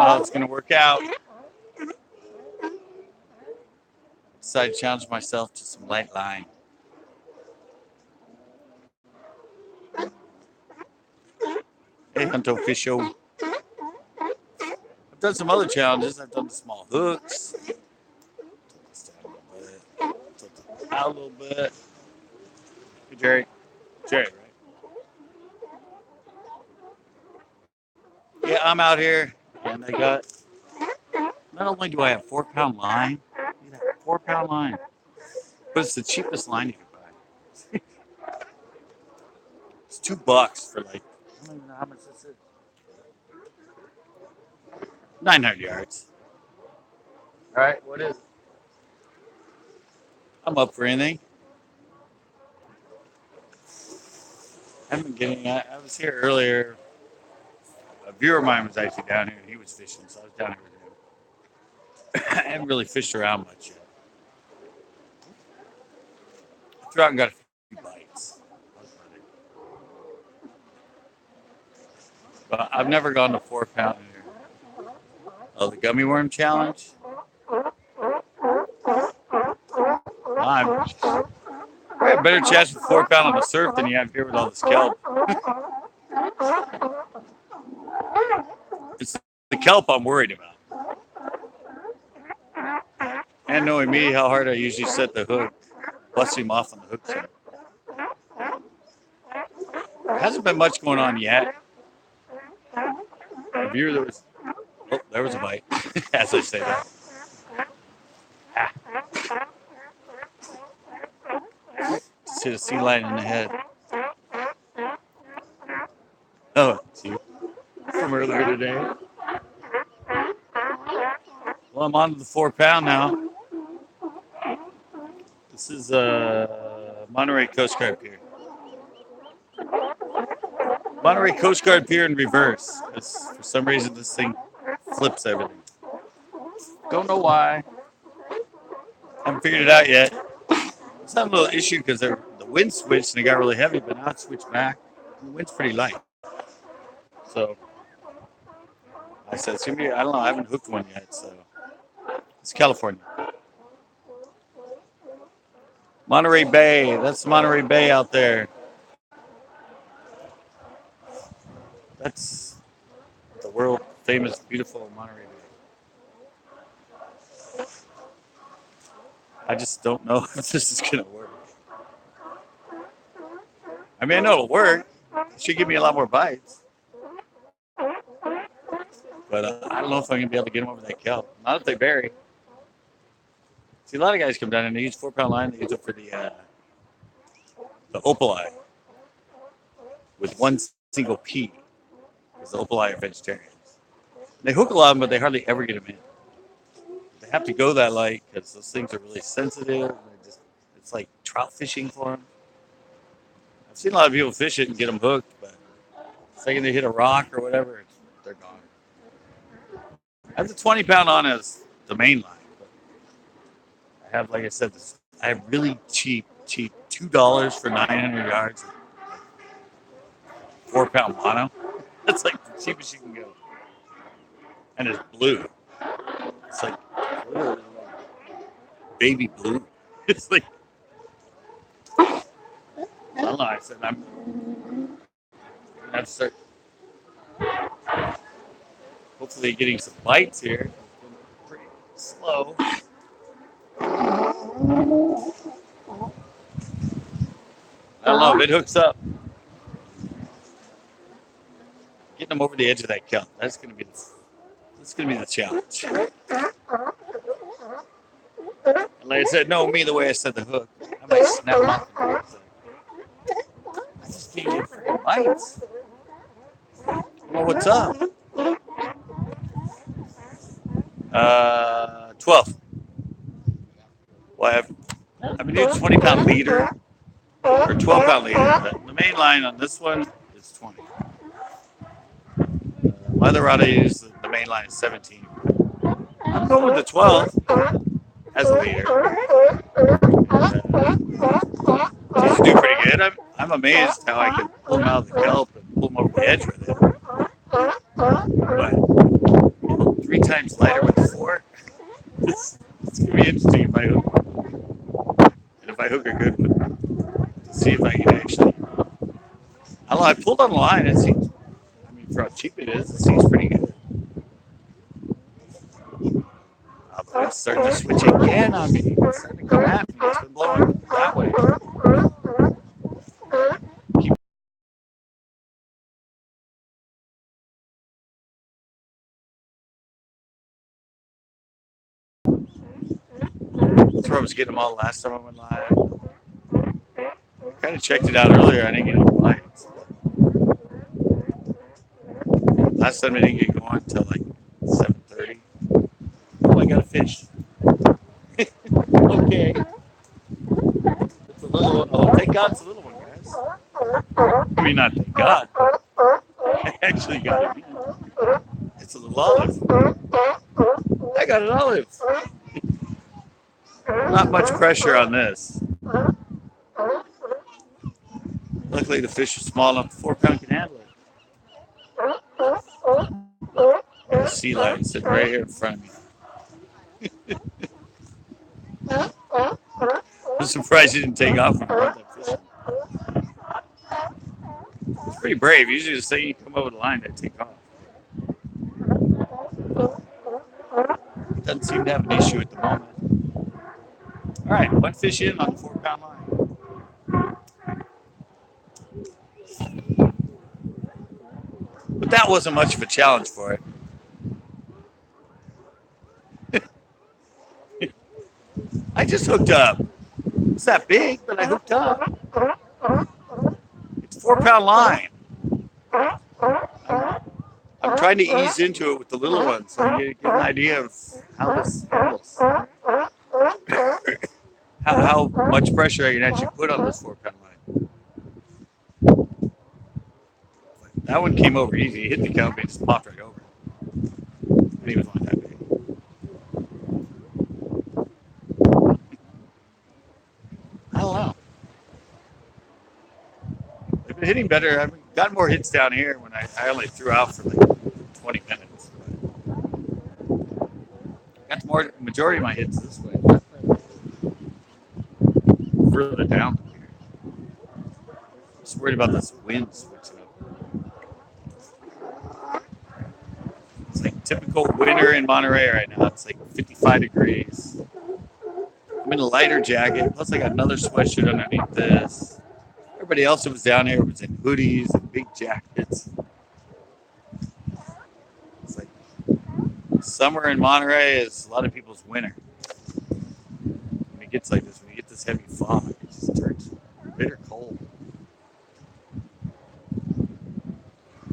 know how it's going to work out. Decided to challenge myself to some light line. Hey, Hunto Fisho. I've done some other challenges. I've done the small hooks. Out a little bit. Hey, Jerry. Jerry, right? Yeah, I'm out here, and I got. Not only do I have 4-pound line, 4-pound line, but it's the cheapest line you can buy. It's $2 for like, I don't even know how much this is. 900 yards. All right, what is it? I'm up for anything. I haven't been getting. I was here earlier. A viewer of mine was actually down here, and he was fishing, so I was down here with him. I haven't really fished around much yet. I threw out and got a few bites. But I've never gone to 4-pound here. Oh, the gummy worm challenge? I have a better chance with 4-pound on the surf than you have here with all this kelp. It's the kelp I'm worried about. And knowing me, how hard I usually set the hook, bust him off on the hook side. There hasn't been much going on yet. The viewer there was a bite, as I say that. See the sea lion in the head. Oh, it's you from earlier today. Well, I'm on to the 4-pound now. This is Monterey Coast Guard Pier. Monterey Coast Guard Pier in reverse. For some reason, this thing flips everything. Don't know why. Haven't figured it out yet. It's not a little issue because the wind switched and it got really heavy, but now it switched back. The wind's pretty light. So I said, it's gonna be, I don't know, I haven't hooked one yet, so it's California. Monterey Bay, that's Monterey Bay out there. That's the world famous, beautiful Monterey Bay. I just don't know if this is gonna work. I mean, I know it'll work. It should give me a lot more bites. But I don't know if I'm going to be able to get them over that kelp. Not if they bury. See, a lot of guys come down and they use 4-pound line. They use it for the opali with one single P. Because the opali are vegetarians. They hook a lot of them, but they hardly ever get them in. They have to go that light because those things are really sensitive. And it's like trout fishing for them. I've seen a lot of people fish it and get them hooked, but the second they hit a rock or whatever, they're gone. I have the 20-pound on as the main line. But I have, like I said, I have really cheap $2 for 900 yards. 4-pound mono. That's like the cheapest you can go. And it's blue. It's like baby blue. It's like, I don't know. I said I'm going to have to start hopefully getting some bites here. It's pretty slow. I don't know if it hooks up. Getting them over the edge of that kelp. That's gonna be the challenge. And like I said, know me the way I said the hook. I might snap them off the hook. I just can't get freaking bites. Well, what's up? 12. Well, I've been using 20-pound leader or 12-pound leader. The main line on this one is 20. My other rod I use, the main line is 17. I'm going with the 12 as a leader. Seems to do pretty good. I'm amazed how I can pull them out of the kelp and pull them over the edge with it. But It's gonna be interesting if I hook one, and if I hook a good one, to see if I can actually. I don't know. I pulled on the line. It seems. I mean, for how cheap it is, it seems pretty good. But it's starting to switch again on me. It's starting to come at me. It's been blowing that way. Keep That's where I was getting them all last time I went live. Kind of checked it out earlier. I didn't get any bites. Last time I didn't get going until like 7:30. Oh, I got a fish. Okay. It's a little one. Oh, thank God it's a little one, guys. I mean, not thank God, but I actually got it. It's a little olive. I got an olive. Not much pressure on this. Luckily, the fish is small enough, 4 pound can handle it. The sea lion sitting right here in front of me. I'm surprised he didn't take off when he brought that fish. It's pretty brave. Usually, the second you come over the line, they take off. Doesn't seem to have an issue at the moment. All right, one fish in on the 4 pound line. But that wasn't much of a challenge for it. I just hooked up. It's not big, but I hooked up. It's a 4 pound line. I'm trying to ease into it with the little ones so I get an idea of how this handles. How much pressure I can actually put on this 4 pound line. That one came over easy. It hit the counter and just popped right over. Didn't even want that big. I don't know. They've been hitting better. I've gotten more hits down here when I only threw out for like 20 minutes. Got the majority of my hits this way. Further down here. I'm just worried about this wind switching up. It's like typical winter in Monterey right now. It's like 55 degrees. I'm in a lighter jacket. Plus, I got another sweatshirt underneath this. Everybody else that was down here was in hoodies and big jackets. It's like summer in Monterey is a lot of people's winter. When it gets like this, when you get this heavy fog, it just turns bitter cold.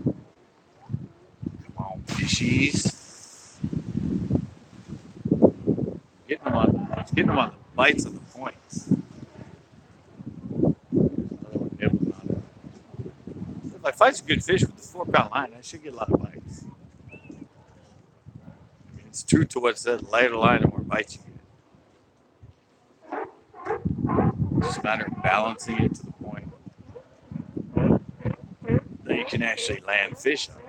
Come on, fishies. Getting them on the bites of the points. If I find some good fish with this 4 pound line, I should get a lot of bites. I mean, it's true to what it said, lighter line, the more bites you get. It's just a matter of balancing it to the point that you can actually land fish on it.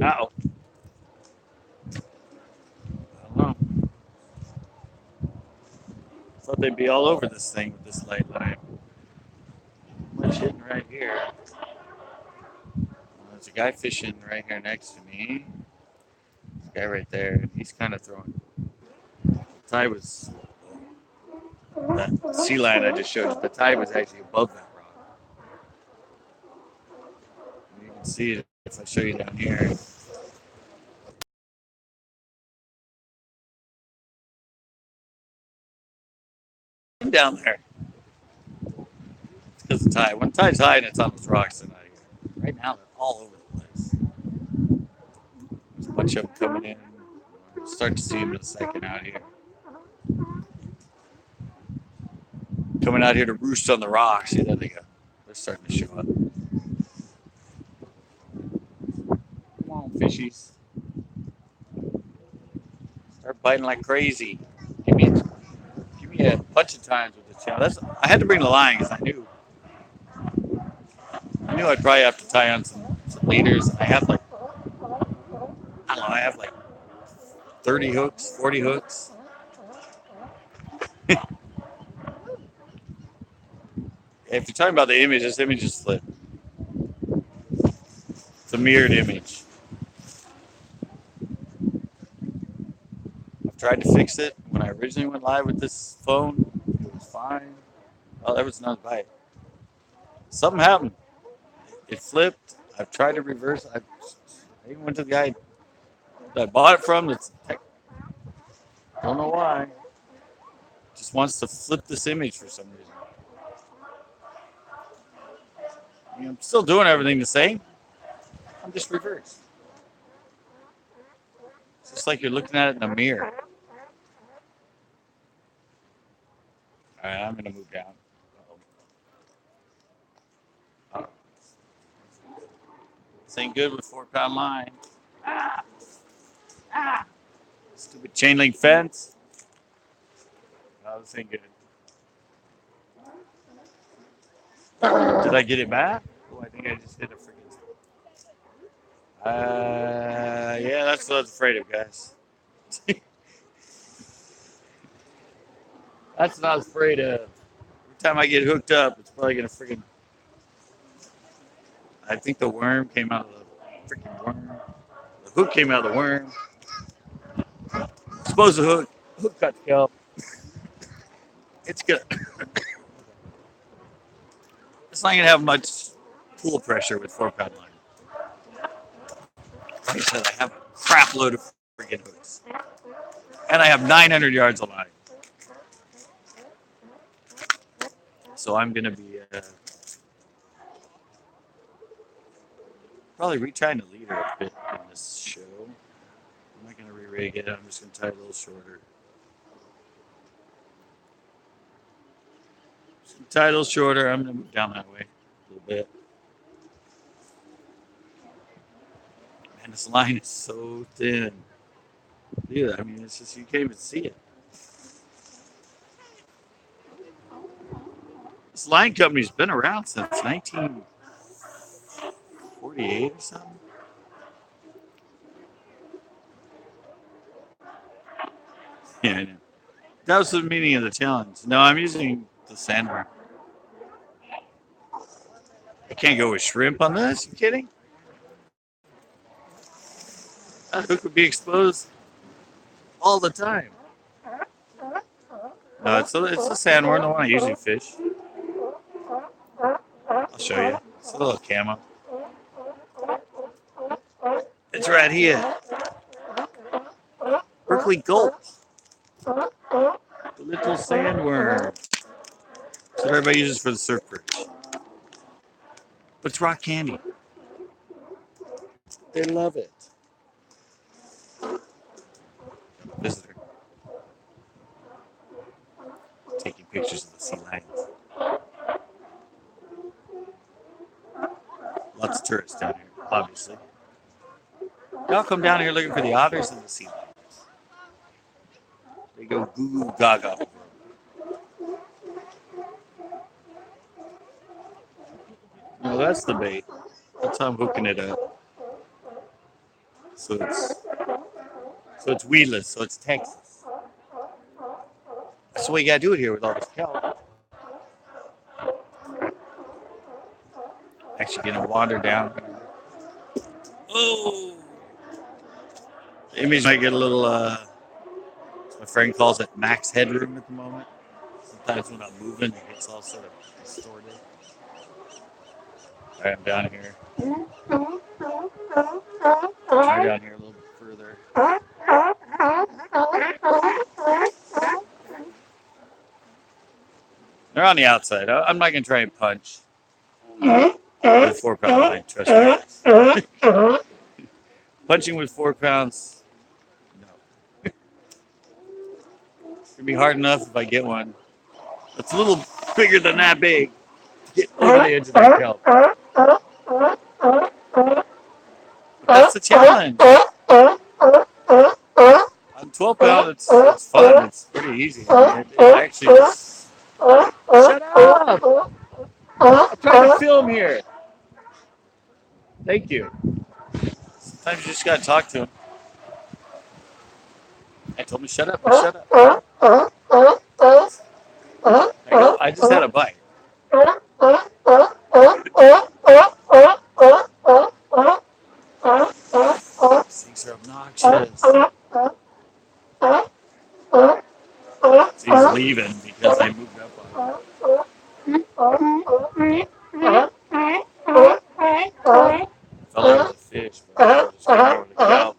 Uh-oh. I don't know. Thought they'd be all over this thing with this light line. Much hitting right here. There's a guy fishing right here next to me. There's a guy right there. He's kind of throwing. The tide was that sea line I just showed you. The tide was actually above that rock. And you can see it if I show you down here. Down there. It's because of the tide. When the tide's high and it's on those rocks, they're not here. Right now, they're all over the place. There's a bunch of them coming in. We'll start to see them in a second out here. Coming out here to roost on the rocks. See, there they go. They're starting to show up. Come on, fishies. Start biting like crazy. Give me a bunch of times with the channel. I had to bring the line because I knew I'd probably have to tie on some leaders. I have like 30 hooks, 40 hooks. If you're talking about the image, this image is flipped. It's a mirrored image. I've tried to fix it. When I originally went live with this phone, it was fine. Oh, there was another bite. Something happened. It flipped. I've tried to reverse. I even went to the guy that I bought it from. Don't know why. Just wants to flip this image for some reason. I mean, I'm still doing everything the same. I'm just reversed. It's just like you're looking at it in a mirror. All right, I'm gonna move down. Uh-oh. This ain't good with 4-pound line. Stupid chain link fence. No, this ain't good. Did I get it back? Oh, I think I just hit a freaking. Yeah, that's what I was afraid of, guys. That's what I was afraid of. Every time I get hooked up, it's probably gonna freaking. I think the worm came out of the freaking worm. The hook came out of the worm. Suppose the hook got the kelp. It's good. It's not gonna have much pool pressure with 4-pound line. Like I said, I have a crap load of freaking hooks, and I have 900 yards of line. So I'm gonna be probably retrying to lead her a bit in this show. I'm not gonna re-rig it. I'm just gonna tie it a little shorter. Tie a little shorter. I'm gonna move down that way a little bit. Man, this line is so thin. Dude, I mean, it's just you can't even see it. This line company's been around since 1948 or something. Yeah, I know. That was the meaning of the challenge. No, I'm using the sandworm. I can't go with shrimp on this. You kidding? That hook would be exposed all the time. No, it's a sandworm, the one I usually fish. I'll show you. It's a little camo. It's right here. Berkeley Gulp. The little sandworm. That's what everybody uses for the surf perch. But it's rock candy. They love it. Visitor. Taking pictures of the sea lions. Lots of tourists down here, obviously. Y'all come down here looking for the otters and the sea lions. They go goo goo gaga. No, that's the bait. That's how I'm hooking it up. So it's weedless, so it's Texas. That's the way you gotta do it here with all this kelp. Actually gonna wander down. Oh! The image might get a little, my friend calls it max headroom at the moment. Sometimes when I'm moving, it gets all sort of distorted. All right, I'm down here. Try down here a little bit further. They're on the outside. I'm not going to try and punch with 4-pound line. Trust me. Punching with 4 pounds, no. It's going to be hard enough if I get one that's a little bigger than that big to get over the edge of that kelp. But that's the challenge. On 12-pound, it's fun. It's pretty easy. I mean, it actually just... Shut up! I'm trying to film here. Thank you. Sometimes you just gotta talk to him. I told him to shut up. He shut up. I go, I just had a bite. These things are obnoxious. So he's leaving because I moved up on him. Felt like it was a fish, but I was just coming over the cow.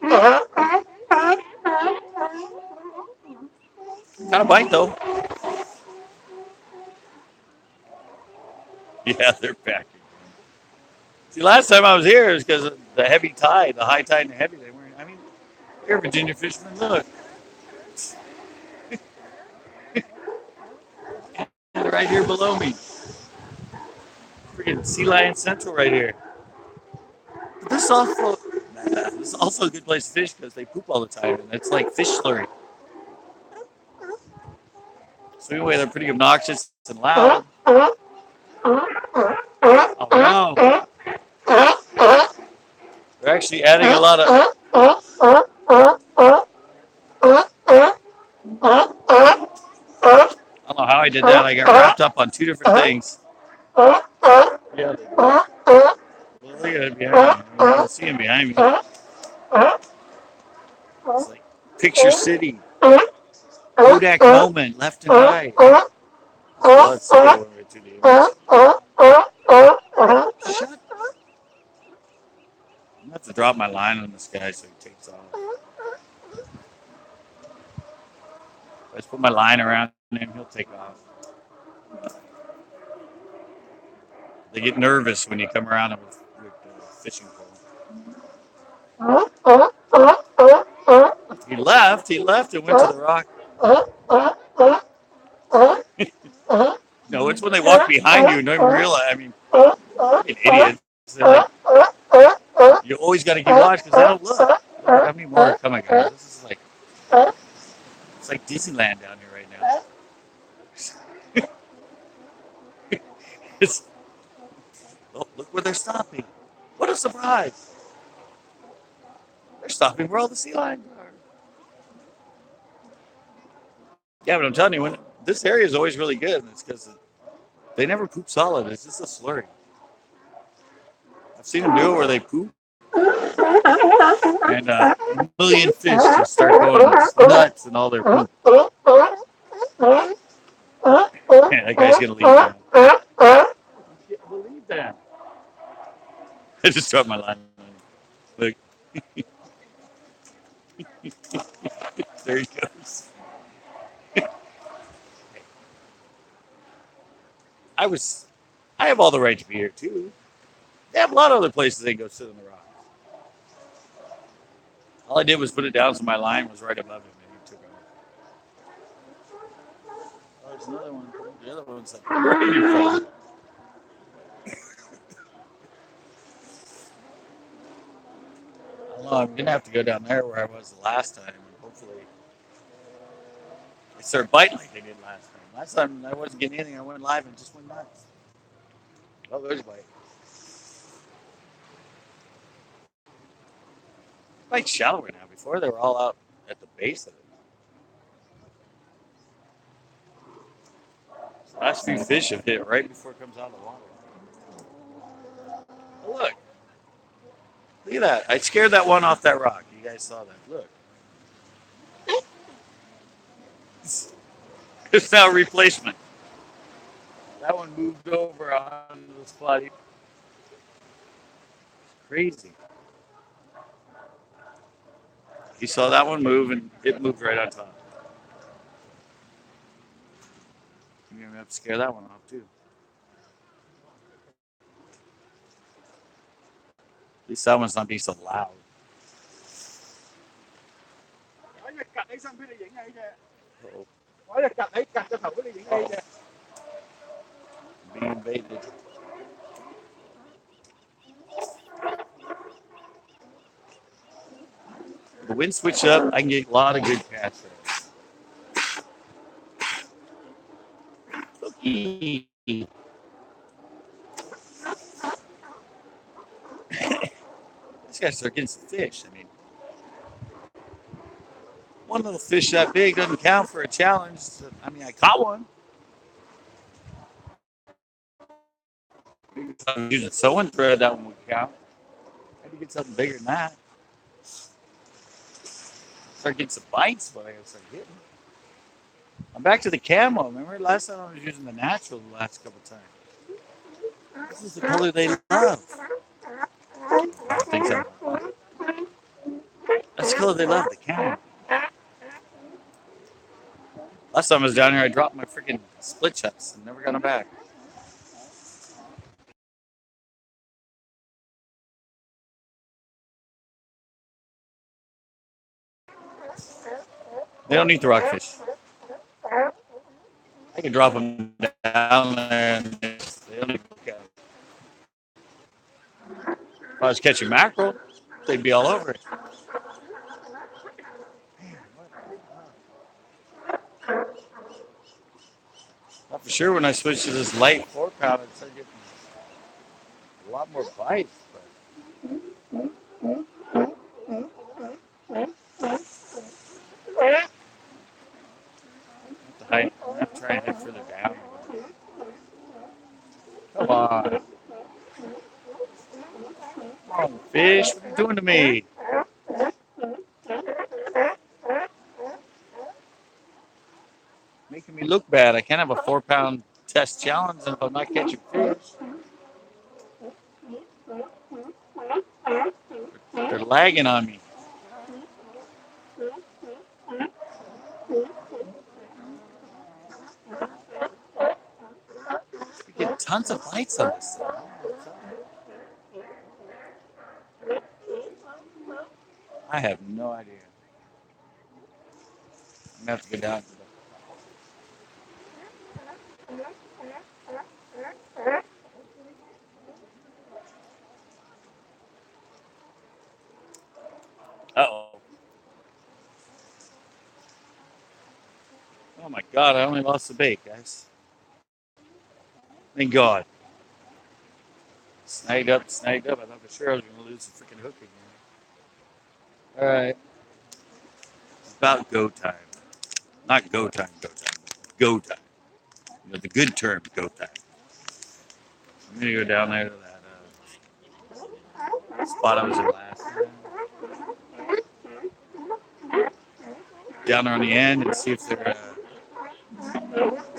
Got a bite though. Yeah, they're back again. See, last time I was here is because of the heavy tide, the high tide and the heavy. They weren't. I mean, here, Virginia fishermen, look, they're right here below me. Freaking Sea Lion Central right here. But this is also a good place to fish because they poop all the time, and it's like fish slurry. So anyway, they're pretty obnoxious and loud. Oh no, they're actually adding a lot of. I don't know how I did that. I got wrapped up on two different things. Yeah, well, look at it behind me. You can see him behind me. It's like Picture City, Kodak moment, left and right. Let's see when we're to the image. Shut up. I'm gonna have to drop my line on this guy so he takes off. If I just put my line around him, he'll take off. They get nervous when you come around them with the fishing pole. He left and went to the rock. No, it's when they walk behind you and don't even realize. I mean, fucking idiots. They're like, you always got to keep watch because they don't look. Look how many more are coming, guys. This is like, it's like Disneyland down here right now. It's, oh, look where they're stopping. What a surprise. They're stopping where all the sea lions are. Yeah, but I'm telling you, this area is always really good. And it's because they never poop solid. It's just a slurry. I've seen them do it where they poop. And a million fish just start going nuts and all their poop. Man, that guy's going to leave now. I can't believe that. I just dropped my line. Look. There he goes. I have all the right to be here too. They have a lot of other places they can go sit on the rocks. All I did was put it down so my line was right above him and he took off. Oh, there's another one. The other one's like right in front. I don't know, I'm gonna have to go down there where I was the last time and hopefully they start biting like they did last time. Last time I wasn't getting anything, I went live and just went nuts. Oh, there's a bite. Quite shallower now. Before they were all out at the base of it. The last few fish have hit right before it comes out of the water. Oh, look. Look at that. I scared that one off that rock. You guys saw that. Look. It's now a replacement. That one moved over on the spot. It's crazy. You saw that one move and it moved right on top. You're going to have to scare that one off too. At least that one's not being so loud. Uh-oh. Being invaded. The wind switched up, I can get a lot of good casts there. Cookie. These guys are getting some fish. I mean, one little fish that big doesn't count for a challenge. I mean, I caught one. I'm using sewing thread, that one would count. I had to get something bigger than that. Start getting some bites, but I gotta start getting. I'm back to the camo. Remember last time I was using the natural the last couple times. This is the color they love. I think so. That's the color they love, the camo. Last time I was down here, I dropped my freaking split chucks and never got them back. They don't eat the rockfish. I can drop them down there and they don't even look at them. If I was catching mackerel, they'd be all over it. Not for sure when I switched to this light 4 pound, I started getting a lot more bites. But I'm trying to head further down. Come on. Come on, fish. What are you doing to me? Making me look bad. I can't have a 4 pound test challenge if I'm not catching fish. They're lagging on me. We get tons of bites on this thing. I have no idea. I'm gonna have to go down to the. Uh-oh. Oh my God, I only lost the bait, guys. Thank God. Snagged up. I thought for sure I was going to lose the freaking hook again. All right. It's about go time. Not go time, go time. You know, the good term, go time. I'm going to go down there to that spot I was in last time. Down there on the end and see if they're.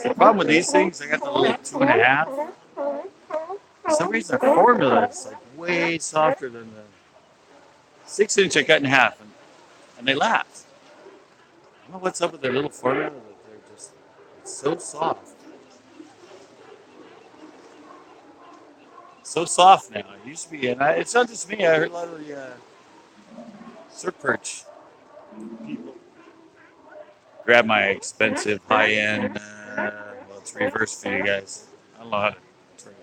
The problem with these things, I got the little 2.5. For some reason, their formula is like way softer than the 6-inch I cut in half, and they last. I don't know what's up with their little formula that they're just it's so soft. So soft now. It used to be, and it's not just me. I heard a lot of the surf perch people grab my expensive high-end. Well, it's reverse for you guys. I don't know how to turn it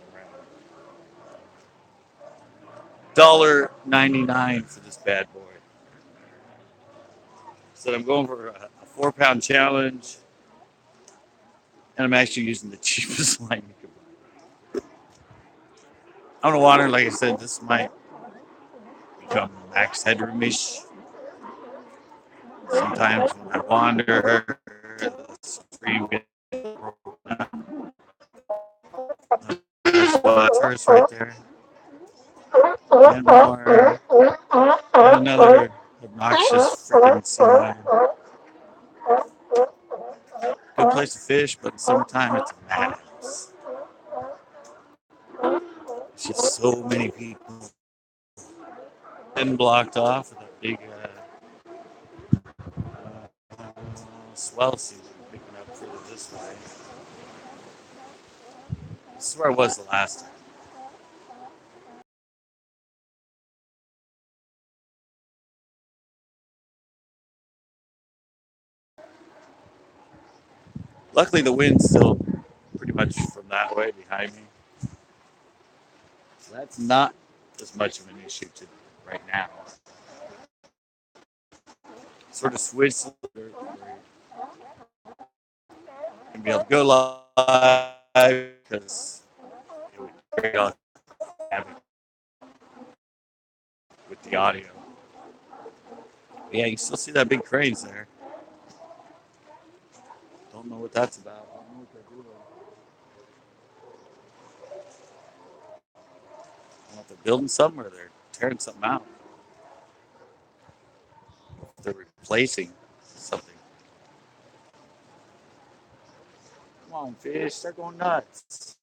around. $1.99 for this bad boy. So I'm going for a 4 pound challenge, and I'm actually using the cheapest line you can buy. On the water, like I said, this might become max headroom-ish. Sometimes when I wander, the stream gets spots right there. And more. And another obnoxious freaking sea. Good place to fish, but sometimes it's a madhouse. It's just so many people. Been blocked off with a big swell season picking up further this way. This is where I was the last time. Luckily, the wind's still pretty much from that way behind me. So that's not as much of an issue right now. Sort of switched and be able to go live because it would carry on with the audio. But yeah, you can still see that big cranes there. Don't know what that's about. I don't know what they're doing. I don't know if they're building something or they're tearing something out. They're replacing something. Come on, fish, start going nuts.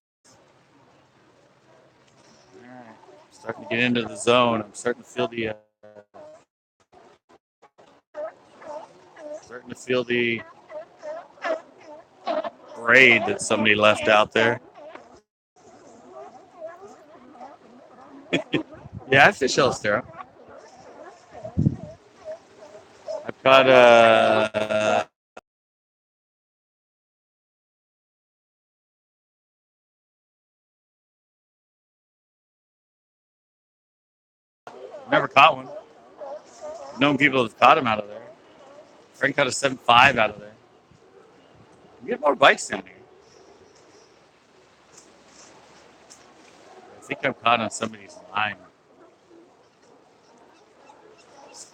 All right, starting to get into the zone. I'm starting to feel the braid that somebody left out there. Yeah, I fish Elstera. I've caught never caught one. Known people have caught them out of there. Frank caught a 7.5 out of there. You get more bites down here. I think I'm caught on somebody's line.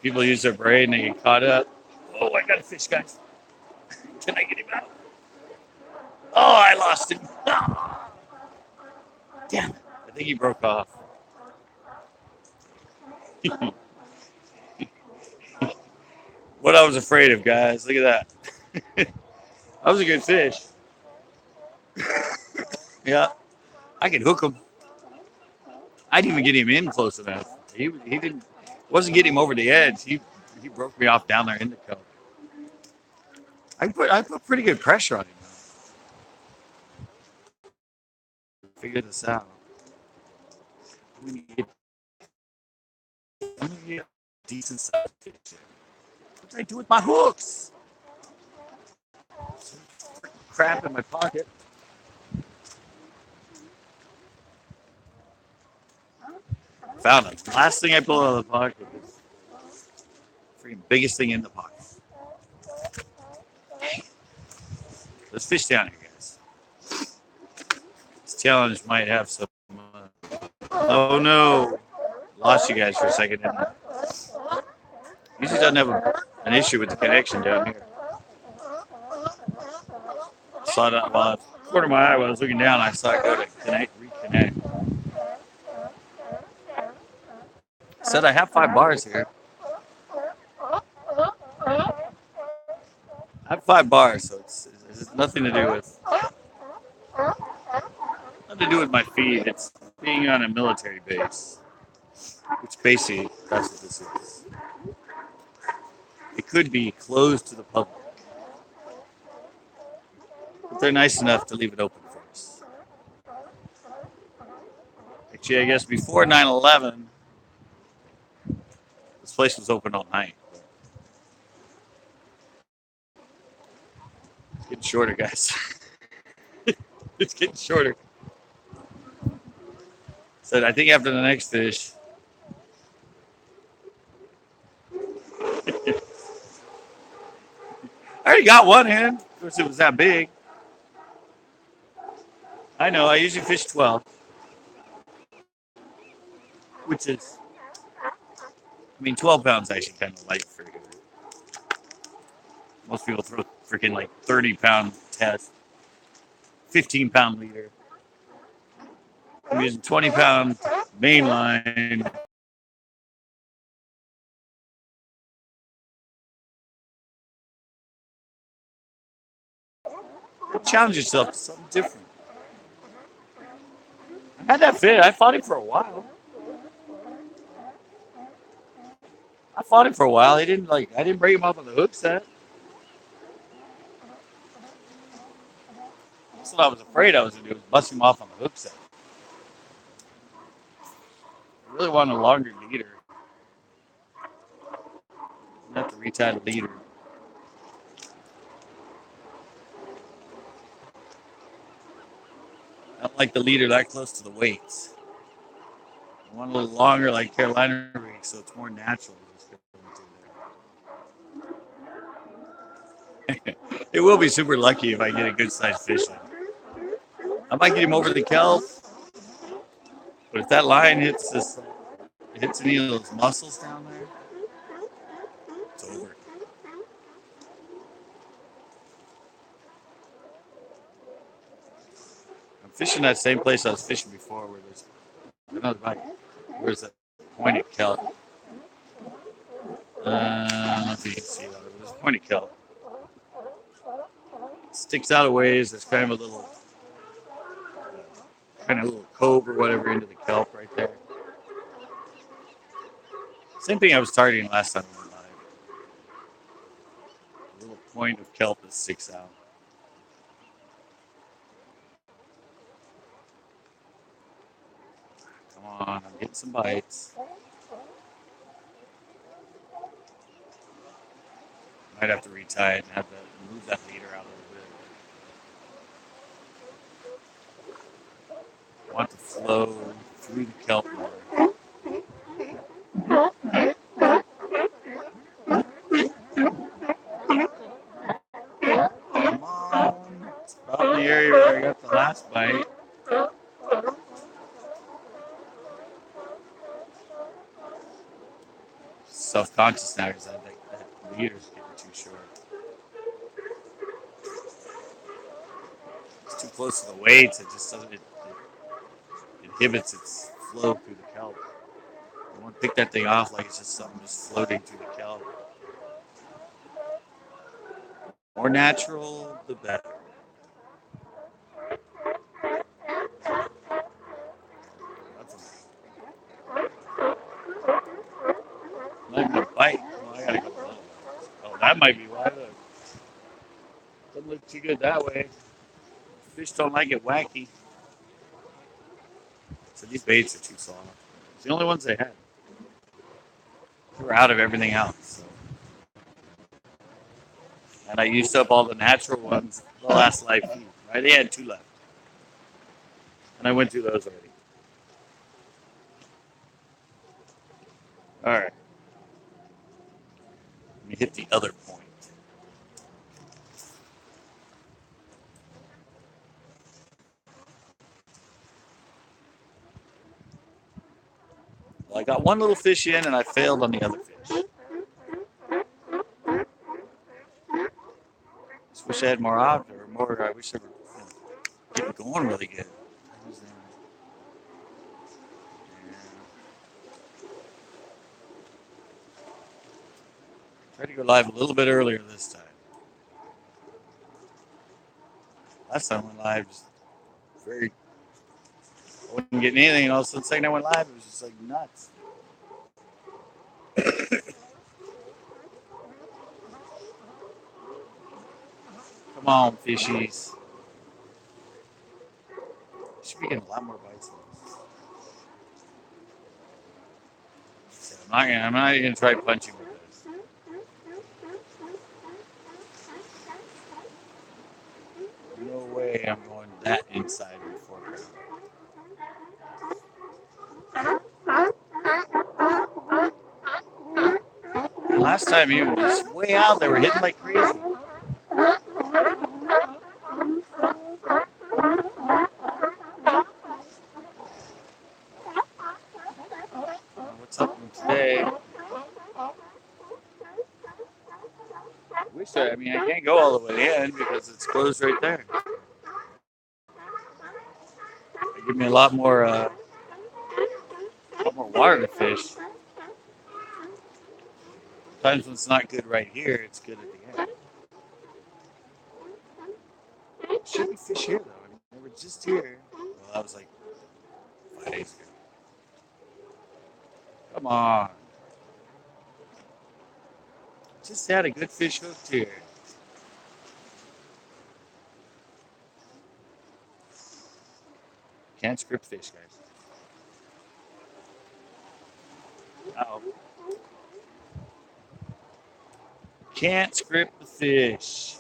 People use their braid and they get caught up. Oh, I got a fish, guys. Can I get him out? Oh, I lost him. Oh, damn it. I think he broke off. What I was afraid of, guys. Look at that. That was a good fish. Yeah, I could hook him. I didn't even get him in close enough. He didn't wasn't getting him over the edge. He broke me off down there in the coat. I put pretty good pressure on him. Figure this out. I'm gonna get a decent size fish. What did I do with my hooks? Crap in my pocket. Found it. Last thing I pulled out of the pocket was the freaking biggest thing in the pocket. There's fish down here, guys. This challenge might have some. Oh no! Lost you guys for a second. Usually doesn't have an issue with the connection down here. Saw it while corner of my eye while I was looking down. I saw it go to reconnect. Said I have 5 bars here. I have 5 bars, so it's nothing to do with my feed. It's being on a military base, which basically that's what this is. It could be closed to the public, but they're nice enough to leave it open for us. Actually, I guess before 9/11, this place was open all night. It's getting shorter, guys. It's getting shorter. So I think after the next fish, I already got one in. Of course, it was that big. I know. I usually fish 12, which is, 12 pounds actually kind of light for you. Most people throw freaking like 30-pound test, 15-pound leader. I'm using 20-pound main line. Challenge yourself to something different. I had that fit. I fought him for a while. He didn't I didn't break him off on the hook set. That's what I was afraid I was going to do, was bust him off on the hook set. I really want a longer leader. I have to retie the leader. I don't like the leader that close to the weights. I want a little longer like Carolina rig, so it's more natural. It will be super lucky if I get a good sized fish in. I might get him over the kelp, but if that line hits any of those muscles down there, it's over. fishing that same place I was fishing before, where there's another bite. Where's that pointed kelp? I don't know if you can see that. There's a pointed kelp. It sticks out a ways. There's kind of a little cove or whatever into the kelp right there. Same thing I was targeting last time we went live. A little point of kelp that sticks out. Come on, I'm getting some bites. Might have to retie it and have to move that leader out a little bit. I want to flow through the kelp more. Come on. It's about in the area where I got the last bite. Self-conscious now because that leader's getting too short. It's too close to the weights. It just doesn't. It inhibits its flow through the kelp. I want to pick that thing off like it's just something just floating through the kelp. More natural, the better. That's not even a bite. Well, I gotta go below. Oh, that might be why. Look, doesn't look too good that way. Fish don't like it wacky. So these baits are too soft. It's the only ones they had. They were out of everything else. So. And I used up all the natural ones the last live feed. Right? They had 2 left. And I went through those already. All right. Let me hit the other point. Well, I got one little fish in and I failed on the other fish. Just wish I had more out or more. I wish I were getting going really good. Tried to go live a little bit earlier this time. Last time I went live, just I wasn't getting anything, and all of a sudden, the second I went live, it was just like nuts. Come on, fishies. Should be getting a lot more bites than this. I'm not even gonna try punching with this. No way I'm going that inside of the foreground. Last time he was way out, they were hitting like crazy. What's up with today? I can't go all the way in because it's closed right there. They give me a lot more water to fish. Sometimes when it's not good right here, it's good at the end. Should we fish here though? They were just here. Well, that was like 5 days ago. Come on. Just had a good fish hooked here. Can't script fish, guys. Uh-oh. Can't script the fish.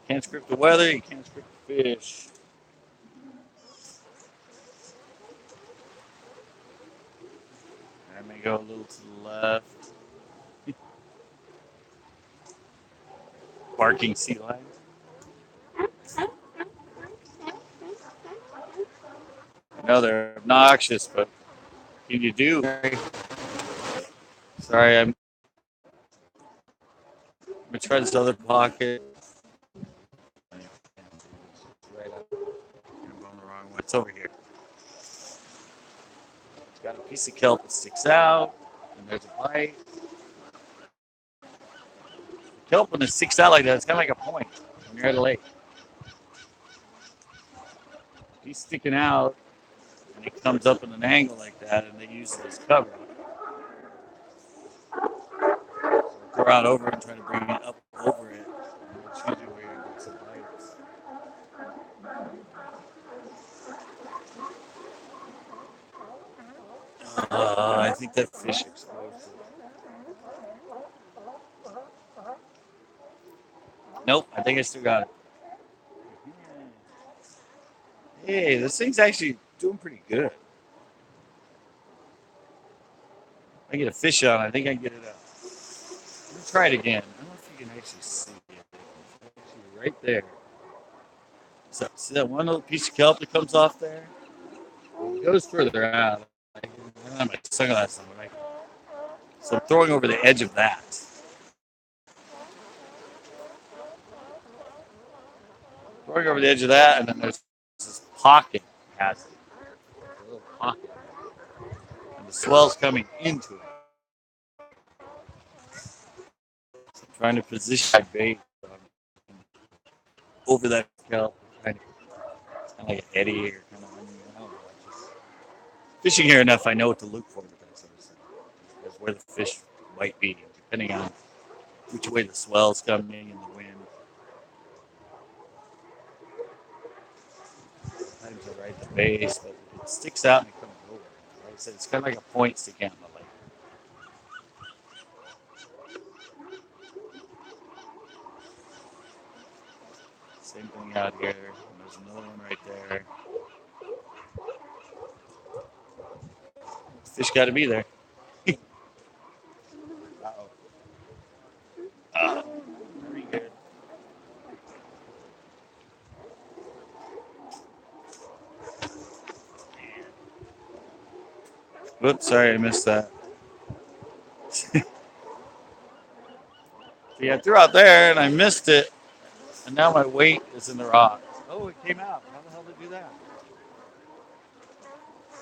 Can't script the weather, you can't script the fish. I may go a little to the left. Barking sea lions. I know they're obnoxious, but what can you do? Sorry, I'm gonna try this other pocket. Right up. wrong one. It's over here. It's got a piece of kelp that sticks out, and there's a bite. Kelp, when it sticks out like that, it's kind of like a point when you're at a lake. He's sticking out, and it comes up in an angle like that, and they use it as cover. So throw out over and try to bring it up over it. And that's usually where you get some bites. I think that fish exploded. Nope, I think I still got it. Hey, this thing's actually doing pretty good. I get a fish on, I think I can get it out. Let's try it again. I don't know if you can actually see it. It's actually right there. So, see that one little piece of kelp that comes off there? It goes further out. I don't have my sunglasses on, right? So I'm throwing over the edge of that. Throwing over the edge of that, and then there's this pocket has it. A little pocket. And the swell's coming into it. So I'm trying to position my bait over that kelp. Kind of like an eddy or kind of, I don't know. Just fishing here enough, I know what to look for with that sort of stuff. That's where the fish might be, depending on which way the swell's coming and the wind. Sometimes I ride the base, but it sticks out and it comes over. Like I said, it's kind of like a point sticking out in the lake. Same thing out here. And there's another one right there. Fish got to be there. Uh-oh. Very good. Whoops, sorry I missed that. Yeah, I threw out there and I missed it, and now my weight is in the rock. Oh, it came out. How the hell did it do that?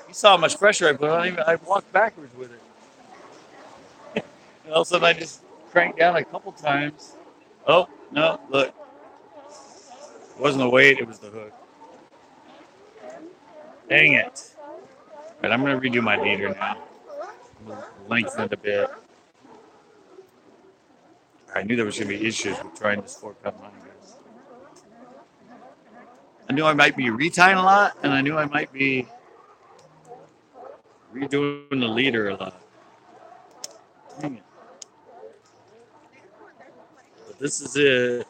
You saw how much pressure I put on it. I walked backwards with it. And all of a sudden I just cranked down a couple times. Oh, no, look. It wasn't the weight, it was the hook. Dang it. All right, I'm going to redo my leader now. Lengthen it a bit. I knew there was going to be issues with trying this 4-pound line, guys. I knew I might be retying a lot, and I knew I might be redoing the leader a lot. Dang it. But this is it.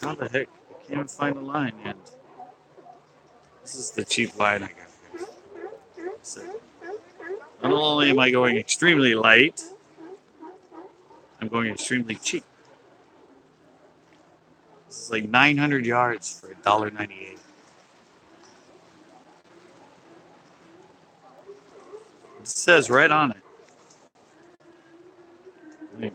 How the heck? I can't even find the line yet. This is the cheap line I got, guys. So, not only am I going extremely light, I'm going extremely cheap. This is like 900 yards for $1.98. It says right on it.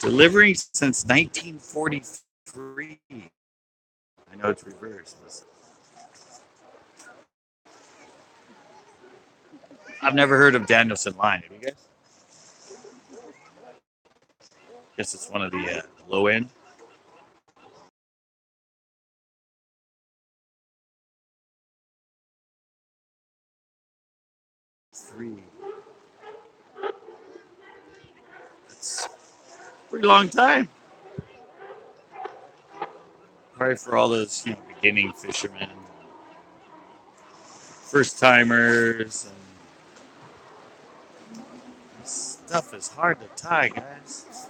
Delivering since 1943. I know it's reversed. I've never heard of Danielson line. Have you guys? Guess it's one of the low end. Three. That's a pretty long time. Probably for all those beginning fishermen, first timers, and this stuff is hard to tie, guys.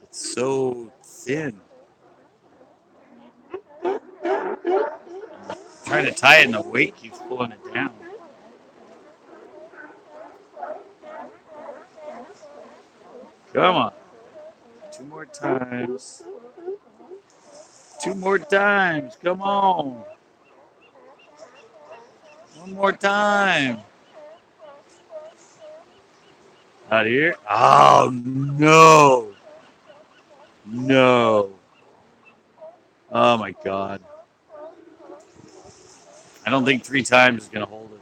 It's so thin. Trying to tie it and the weight keeps pulling it down. Come on. 2 more times. 2 more times. Come on. 1 more time. Out here. Oh, no. No. Oh my God. I don't think 3 times is gonna hold it.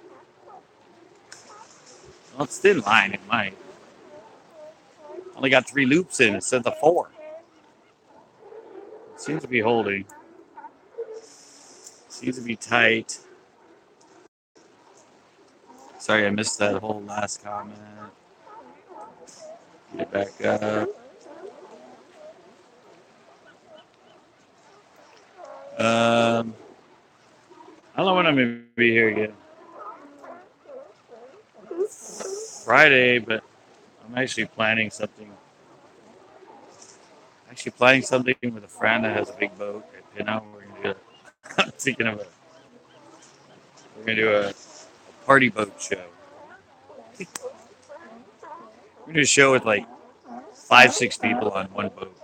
Well, it's thin line. It might. Only got 3 loops in instead of 4. It seems to be holding. Seems to be tight. Sorry, I missed that whole last comment. Get back up. I don't know when I'm gonna be here again. Friday, but I'm actually planning something. With a friend that has a big boat at Pino. We're gonna do. I'm thinking of we're gonna do a party boat show. We're gonna do a show with like 5, 6 people on one boat.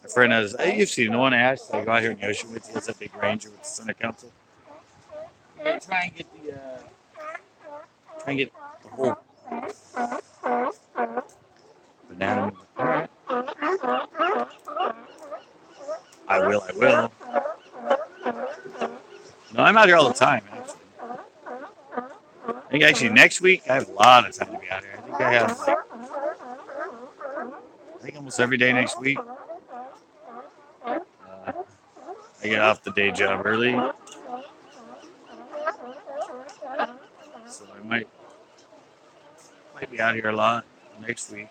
My friend has. You've seen the one I asked. I go out here in the ocean with. He has a big Ranger with the Center Council. Try and get the whole banana. All right. I will. I will. No, I'm out here all the time. Actually, I think actually next week I have a lot of time to be out here. I think I have like, I think almost every day next week. I get off the day job early, so I might be out here a lot next week.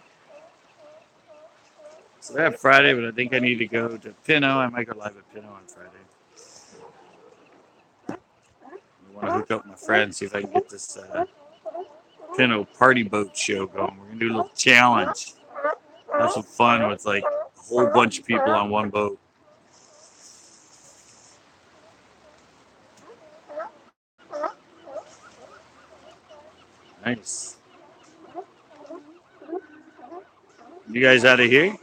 So I have Friday, but I think I need to go to Pino. I might go live at Pino on Friday. I want to hook up with my friends, see if I can get this Pino party boat show going. We're gonna do a little challenge. Have some fun with like a whole bunch of people on one boat. Nice. You guys out of here?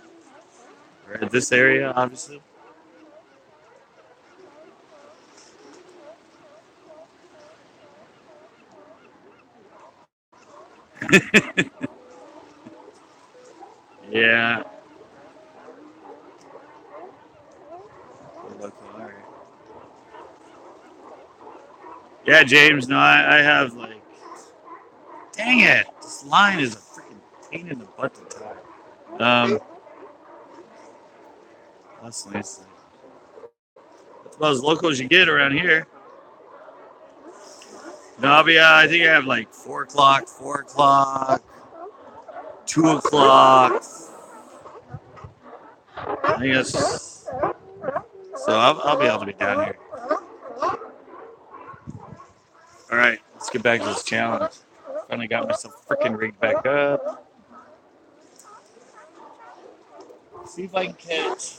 Or this area, obviously? Yeah. Yeah, James, no, I have like, dang it, this line is a freaking pain in the butt to tie. That's nice. That's about as local as you get around here. No, I'll be, I think I have like 4 o'clock, 4 o'clock, 2 o'clock. I think that's, so I'll be able to be down here. All right, let's get back to this challenge. Finally got myself freaking rigged back up. See if I can catch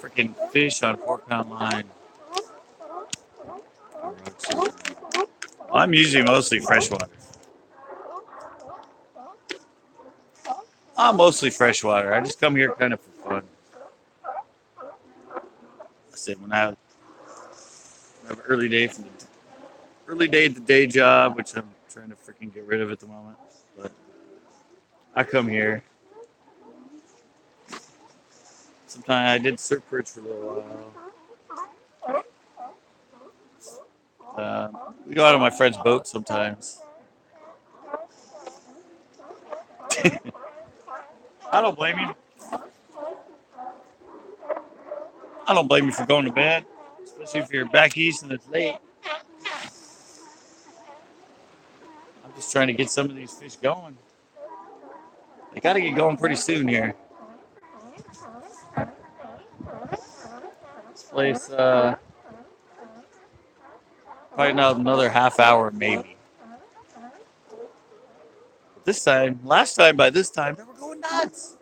freaking fish on 4 pound line. I'm usually mostly freshwater. I'm mostly freshwater. I just come here kind of for fun. I said when I have an early day at the day job, which I'm trying to freaking get rid of at the moment. But I come here. Sometimes I did surf bridge for a little while. We go out on my friend's boat sometimes. I don't blame you. I don't blame you for going to bed, especially if you're back east and it's late. I'm just trying to get some of these fish going. They got to get going pretty soon here. This place, probably another half hour maybe. Last time by this time, they were going nuts.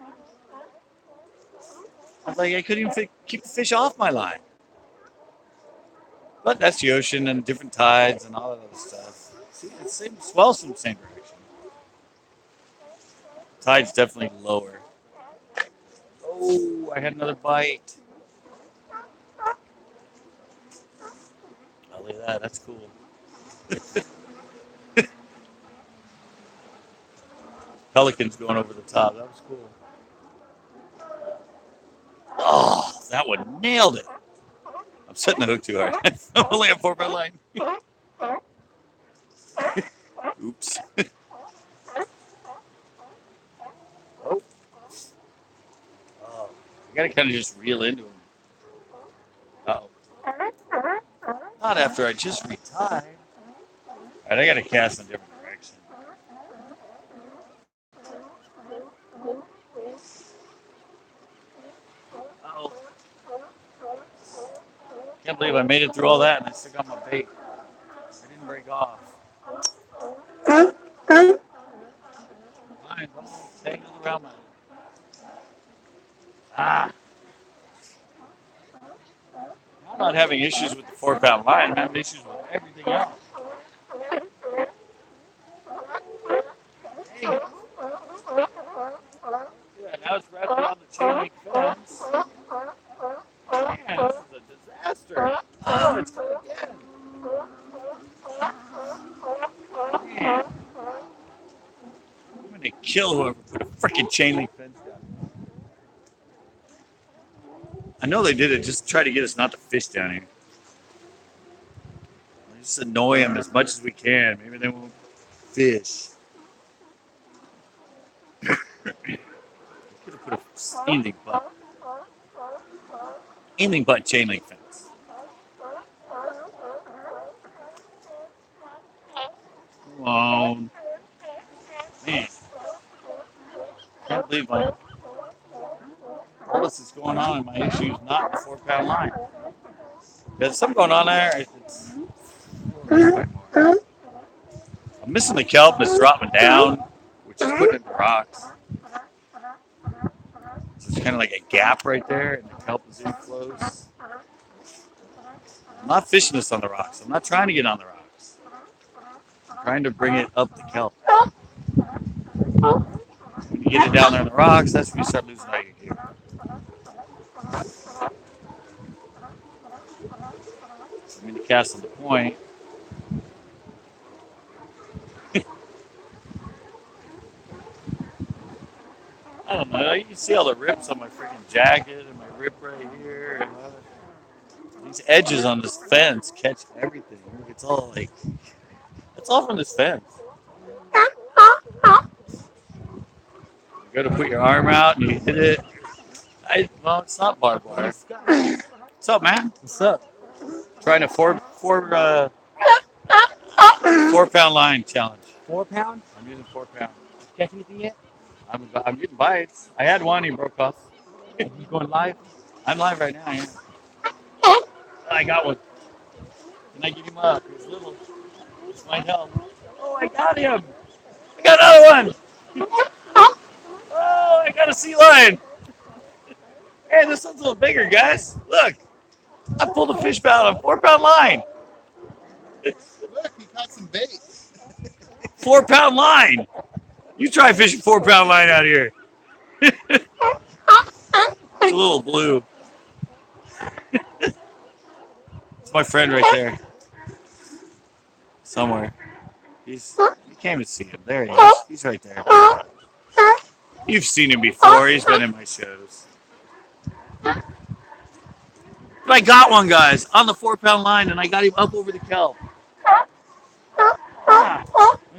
I was like, I couldn't even keep the fish off my line. But that's the ocean and different tides and all that other stuff. See, it swells from the same direction. Tide's definitely lower. Oh, I had another bite. Oh, look at that. That's cool. Pelicans going over the top. That was cool. Oh, that one nailed it. I'm setting the hook too hard. I'm only at 4 pound line. Oops. Oh. Oh. I gotta kind of just reel into him. Uh-oh. Not after I just retied. All right, I gotta cast in a different direction. Uh-oh. Can't believe I made it through all that and I still got my bait. I didn't break off. Line, tangled around my. Ah. I'm not having issues with the 4 pound line. I'm having issues with everything else. Dang. Yeah, now it's wrapped around the chain link fence. Man, this is a disaster. Oh, it's come again. Man, I'm gonna kill whoever put a freaking chain link fence down. I know they did it just to try to get us not to fish down here. We just annoy them as much as we can. Maybe they won't fish. Could have put anything but chain link fence. Come on. Man, can't believe all this is going on and my issue is not the 4 pound line. There's something going on there. I'm missing the kelp and it's dropping down, which is putting it in the rocks. So there's kind of like a gap right there, and the kelp is in close. I'm not fishing this on the rocks. I'm not trying to get on the rocks. I'm trying to bring it up the kelp. When you get it down there on the rocks, that's when you start losing all your gear. So I mean to cast on the point. I don't know. You can see all the rips on my freaking jacket and my rip right here. And these edges on this fence catch everything. It's all like, it's all from this fence. You go to put your arm out and you hit it. Well, it's not barbed wire. What's up, man? What's up? Trying a 4 pound line challenge. 4 pound? I'm using 4 pound. Catch anything yet? I'm getting bites. I had one, he broke off. You going live? I'm live right now, yeah. I got one. Can I get him up? He's little. This might help. Oh, I got him. I got another one. Oh, I got a sea lion. Hey, this one's a little bigger, guys. Look, I pulled a fish pound on 4 pound line. Look, he caught some bait. 4 pound line. You try fishing 4 pound line out here. It's a little blue. It's my friend right there. Somewhere. You can't even see him. There he is. He's right there. You've seen him before. He's been in my shows. But I got one, guys, on the 4 pound line, and I got him up over the kelp.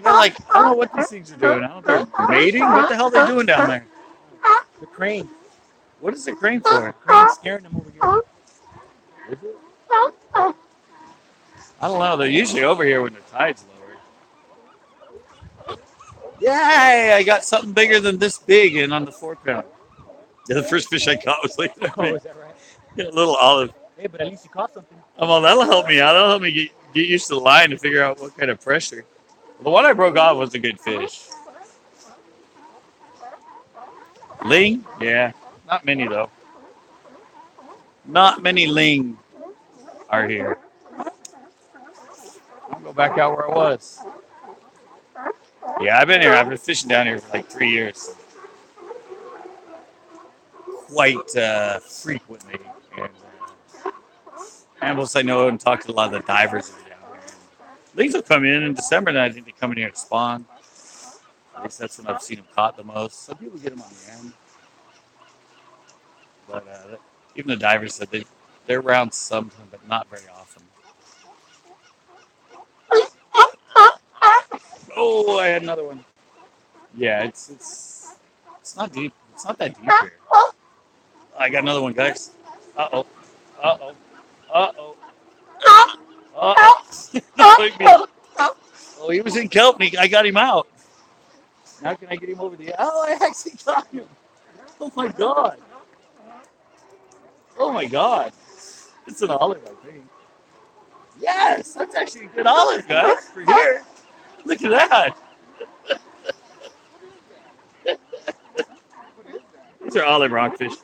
Yeah. I don't know what these things are doing. I don't know if they're mating. What the hell are they doing down there? The crane. What is the crane for? Crane's scaring them over here. Is it? I don't know. They're usually over here when the tide's lower. Yay! I got something bigger than this big in on the 4 pound. Yeah, the first fish I caught was like that. Oh, is that right? Yeah, a little olive. Hey, but at least you caught something. Well, that'll help me out. That'll help me get used to the line and figure out what kind of pressure. The one I broke off was a good fish. Ling? Yeah. Not many, though. Not many ling are here. I'll go back out where I was. Yeah, I've been here. I've been fishing down here for like 3 years. Quite frequently. And plus I know and talk to a lot of the divers that are down here. Lings will come in December, and I think they come in here to spawn. At least that's when I've seen them caught the most. Some people get them on the end. But even the divers said they're around sometimes, but not very often. Oh, I had another one. Yeah, it's not deep. It's not that deep here. I got another one, guys. Uh oh. Uh oh. Uh oh. Uh oh. Oh, he was in kelp. I got him out. Now can I get him over the? Oh, I actually got him. Oh my god. Oh my god. It's an olive, I think. Yes, that's actually a good olive, guys, for here. Look at that. These are olive rockfish.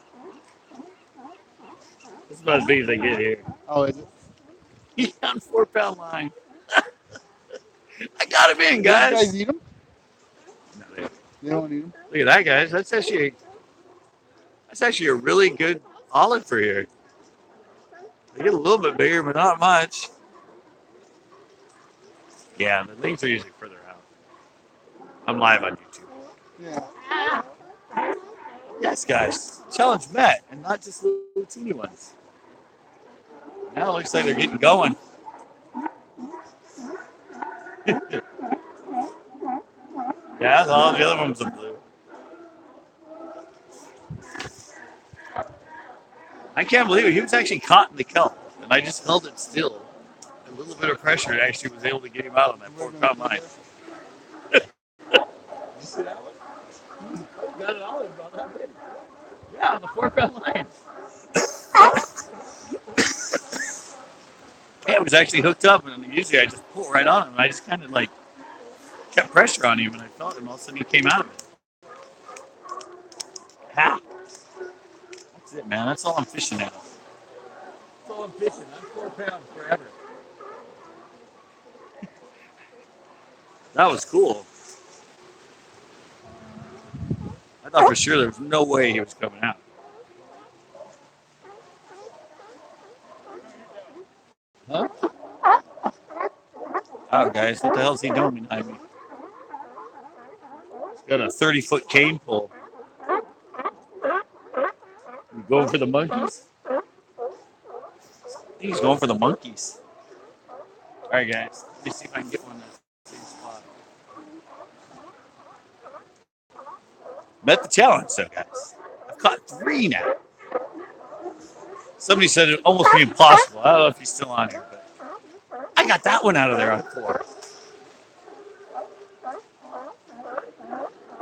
This is about as big as they get here. Oh, is it? He's on 4 pound line. I got him in, Do you guys guys. eat them? No, You don't eat them? look at that, guys. That's actually a really good olive for here. They get a little bit bigger, but not much. Yeah, the things are usually further out. I'm live on YouTube. Yeah. Yes, guys. Challenge met, and not just little teeny ones. Now it looks like they're getting going. Yeah, all the other ones are blue. I can't believe it. He was actually caught in the kelp, and I just held it still. A little bit of pressure actually was able to get him out on that 4 pound line. You see that one? Got an olive about that big. Yeah, on the 4 pound line. Yeah, it was actually hooked up, and usually I just pull right on him, and I just kind of like kept pressure on him, and I felt him. All of a sudden, he came out of it. Ha! That's it, man. That's all I'm fishing now. That's all I'm fishing. I'm 4 pounds forever. That was cool. I thought for sure there was no way he was coming out. Huh? Oh, guys, what the hell is he doing behind me? He's got a 30-foot cane pole. You going for the monkeys? I think he's going for the monkeys. All right, guys. Let me see if I can get one in the same spot. Met the challenge, so guys. I've caught 3 now. Somebody said it almost be impossible. I don't know if he's still on here, but I got that one out of there on 4.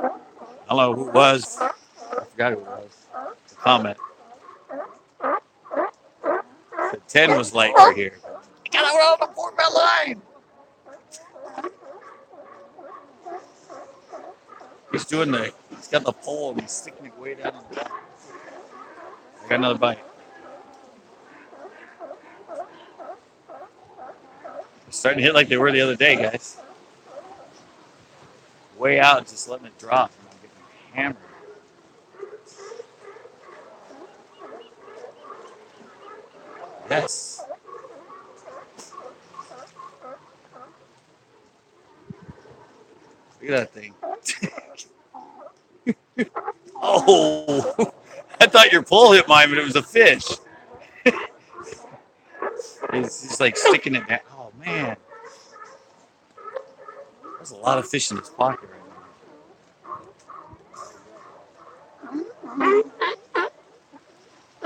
I don't know who it was. I forgot who it was. The comment. Said 10 was light right here. I got out on the 4 pound line. He's got the pole and he's sticking it way down on the top. I got another bite. They're starting to hit like they were the other day, guys. Way out, just letting it drop. And I'm getting hammered. Yes. Look at that thing. Oh, I thought your pole hit mine, but it was a fish. It's just like sticking it down. Oh, man. There's a lot of fish in this pocket right now. I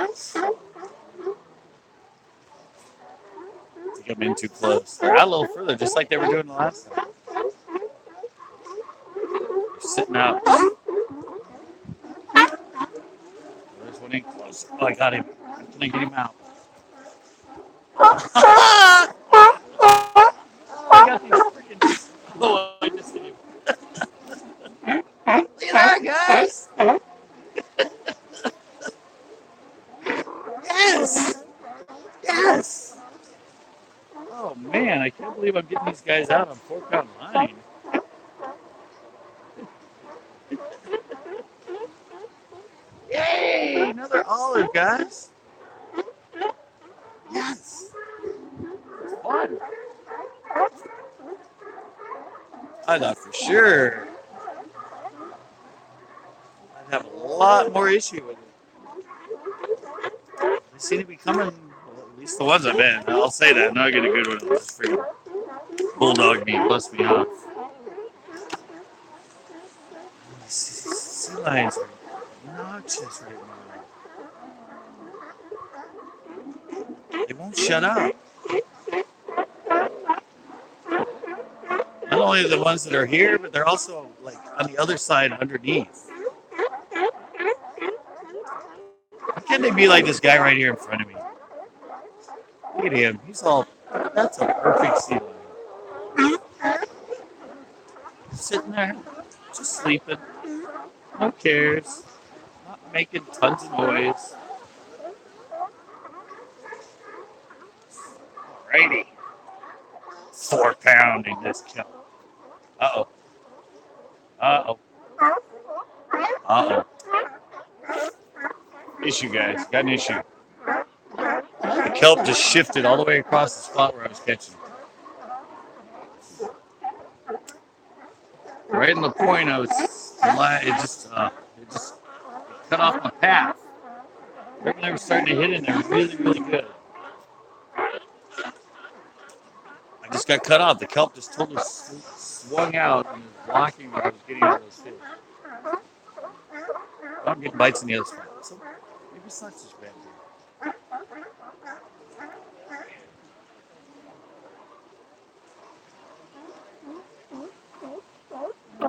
think I'm in too close. They're out a little further, just like they were doing the last time. They're sitting out. There's one in close. Oh, I got him. Can I get him out? I got these freaking. Oh, I just hit him. Look at that, guys. Yes. Yes. Oh, man. I can't believe I'm getting these guys out on 4 pound line. Yay! Another olive, guys. Yes. It's fun. I thought for sure I'd have a lot more issue with it. They seem to be coming. Well, at least the ones I've been. I'll say that. Now I get a good one. Just freaking bulldog me, bust me off. Sea lions are obnoxious right now. They won't shut up. Not only the ones that are here, but they're also like on the other side underneath. How can they be like this guy right here in front of me? Look at him. He's all. That's a perfect sea lion. Sitting there, just sleeping. No cares. Not making tons of noise. Alrighty. 4 pound in this kelp. Uh oh. Uh oh. Uh oh. Issue, guys. Got an issue. The kelp just shifted all the way across the spot where I was catching it. Right in the point I was, it just cut off my path. Right when I was starting to hit in there, really, really good. I just got cut off. The kelp just totally swung out and was blocking where I was getting all those fish. I'm getting bites in the other spot. So maybe it's not such a bad deal.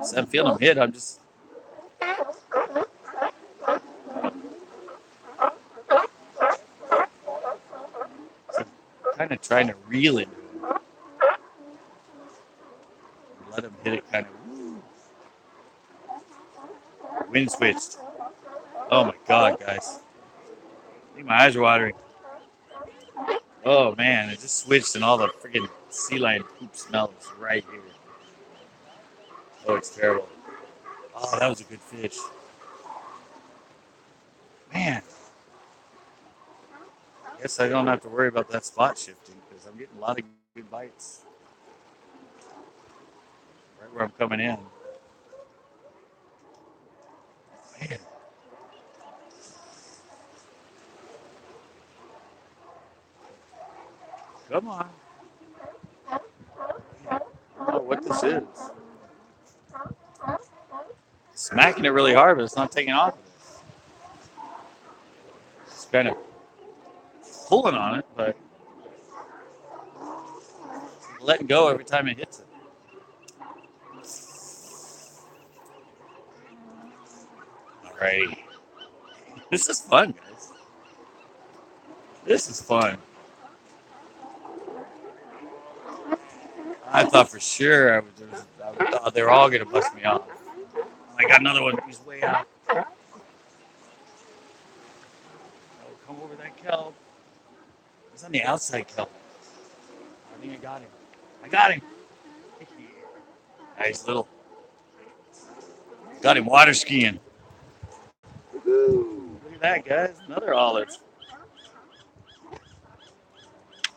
So I'm feeling them hit. I'm just kind of trying to reel into him. Let him hit it kind of. Wind switched. Oh my God, guys. I think my eyes are watering. Oh man, it just switched and all the freaking sea lion poop smells right here. Oh, it's terrible. Oh, that was a good fish. Man. I guess I don't have to worry about that spot shifting because I'm getting a lot of good bites. Right where I'm coming in. Man. Come on. I don't know what this is. Smacking it really hard, but it's not taking off. It's kind of pulling on it, but letting go every time it hits it. Alrighty. This is fun, guys. This is fun. I thought for sure I thought they were all going to bust me off. I got another one. He's way out. Oh, come over that kelp. He's on the outside kelp. I think I got him. I got him. Nice little. Got him water skiing. Woo-hoo. Look at that, guys. Another olive.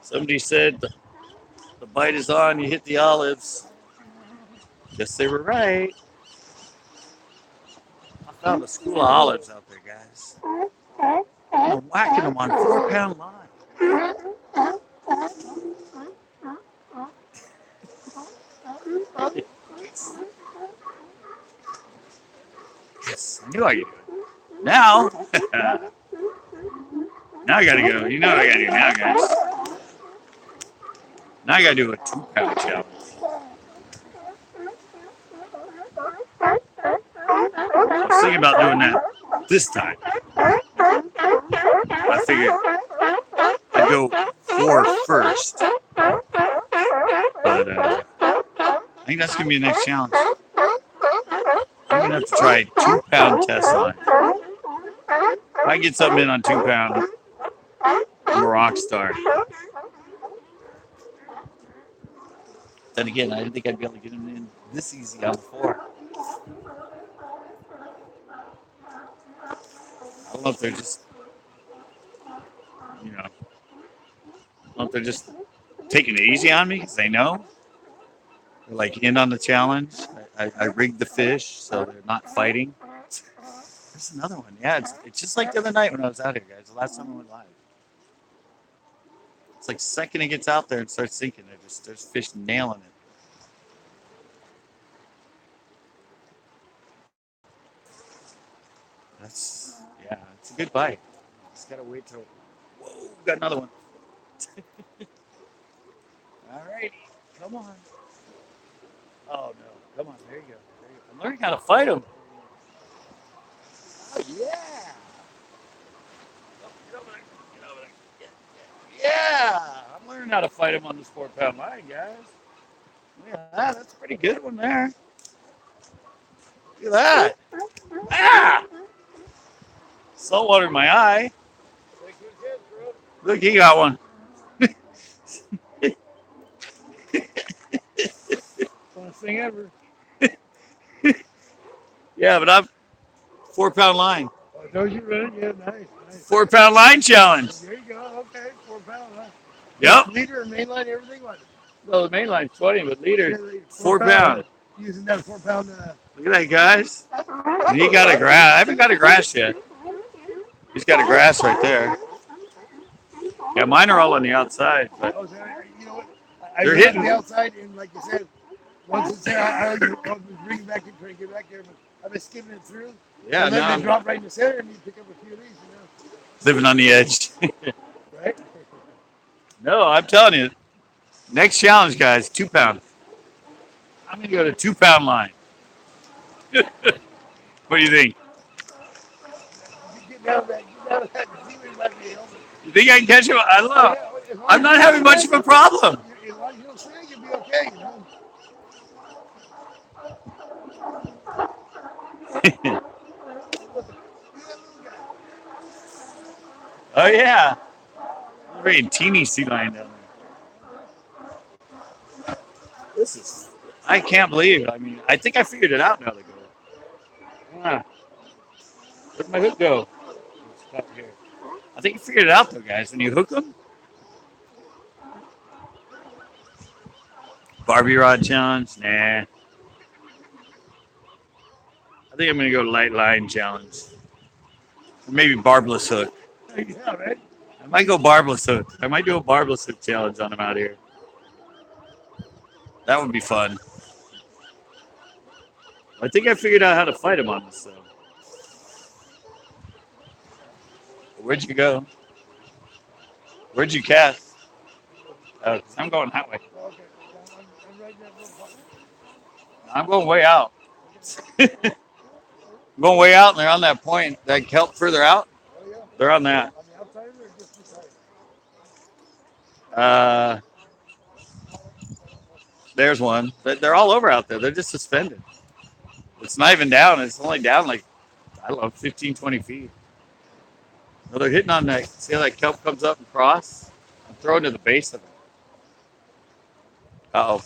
Somebody said the bite is on. You hit the olives. Guess they were right. I found a school of olives out there, guys. I'm whacking them on 4 pound line. Yes, I knew I could do it. Now, now I gotta go. You know what I gotta do now, guys. Now I gotta do a 2 pound challenge. I was thinking about doing that this time. I figured I'd go 4 first. But I think that's going to be the next challenge. I'm going to have to try 2 pound test line. If I get something in on 2 pound, I'm a rock star. Then again, I didn't think I'd be able to get him in this easy on the 4. I don't know if they're just, I don't know if they're just taking it easy on me because they know. They're like in on the challenge. I rigged the fish so they're not fighting. There's another one. Yeah, it's just like the other night when I was out here, guys. The last time I went live. It's like second it gets out there and starts sinking, there's fish nailing it. Yeah, it's a good bite. Just gotta wait till. Whoa, got another one. All righty, come on. Oh no, come on, there you go. I'm learning how to fight them. Oh yeah. Oh, get over there. Get over there. Yeah, I'm learning how to fight them on this 4 pound line, guys. Look at that. That's a pretty good one there. Look at that. Ah! Saltwater in my eye. Look, he got one. Funnest thing ever. Yeah, but I'm 4 pound line. Oh, those you running? Yeah, nice. 4 pound line challenge. There you go. Okay, 4 pound. Huh? Yep. Leader, mainline, everything like it. Well, the main line's 20, but leader, Yeah, 4 pound. Using that 4 pound. Look at that, guys. And he got a grass. I haven't got a grass yet. He's got a grass right there. Yeah, mine are all on the outside, but Oh, so you know what? I they're went hitting. to the outside, and like you said, once it's there, I was bringing back and trying to get back there, but I've been skimming it through. Yeah, and then now they drop right in the center, and you pick up a few of these, living on the edge. right? No, I'm telling you. Next challenge, guys, 2 pound. I'm going to go to 2 pound line. What do you think? Get down that, ceiling might be helping. You think I can catch him? I don't know. As long I'm as not you having don't much of a problem. As long as you don't sink, you'll be okay, you know? Oh, yeah. Very teeny sea lion down there. This is, I can't believe it. I mean, I think I figured it out now. They go. Ah, where'd my hook go? It's up here. I think you figured it out though, guys. When you hook them, Barbie rod challenge. Nah. I think I'm gonna go light line challenge. Or maybe barbless hook. Yeah, right? I might go barbless hook. I might do a barbless hook challenge on them out here. That would be fun. I think I figured out how to fight them on this though. Where'd you go? Where'd you cast? Oh, 'cause I'm going that way. Okay. I'm right there. I'm going way out. I'm going way out, and they're on that point, that kelp further out. Oh, yeah. They're on that. On the outside or just beside? There's one. They're all over out there. They're just suspended. It's not even down. It's only down like, I don't know, 15, 20 feet. No, they're hitting on that. See how that kelp comes up and cross? I'm throwing to the base of it. Uh-oh.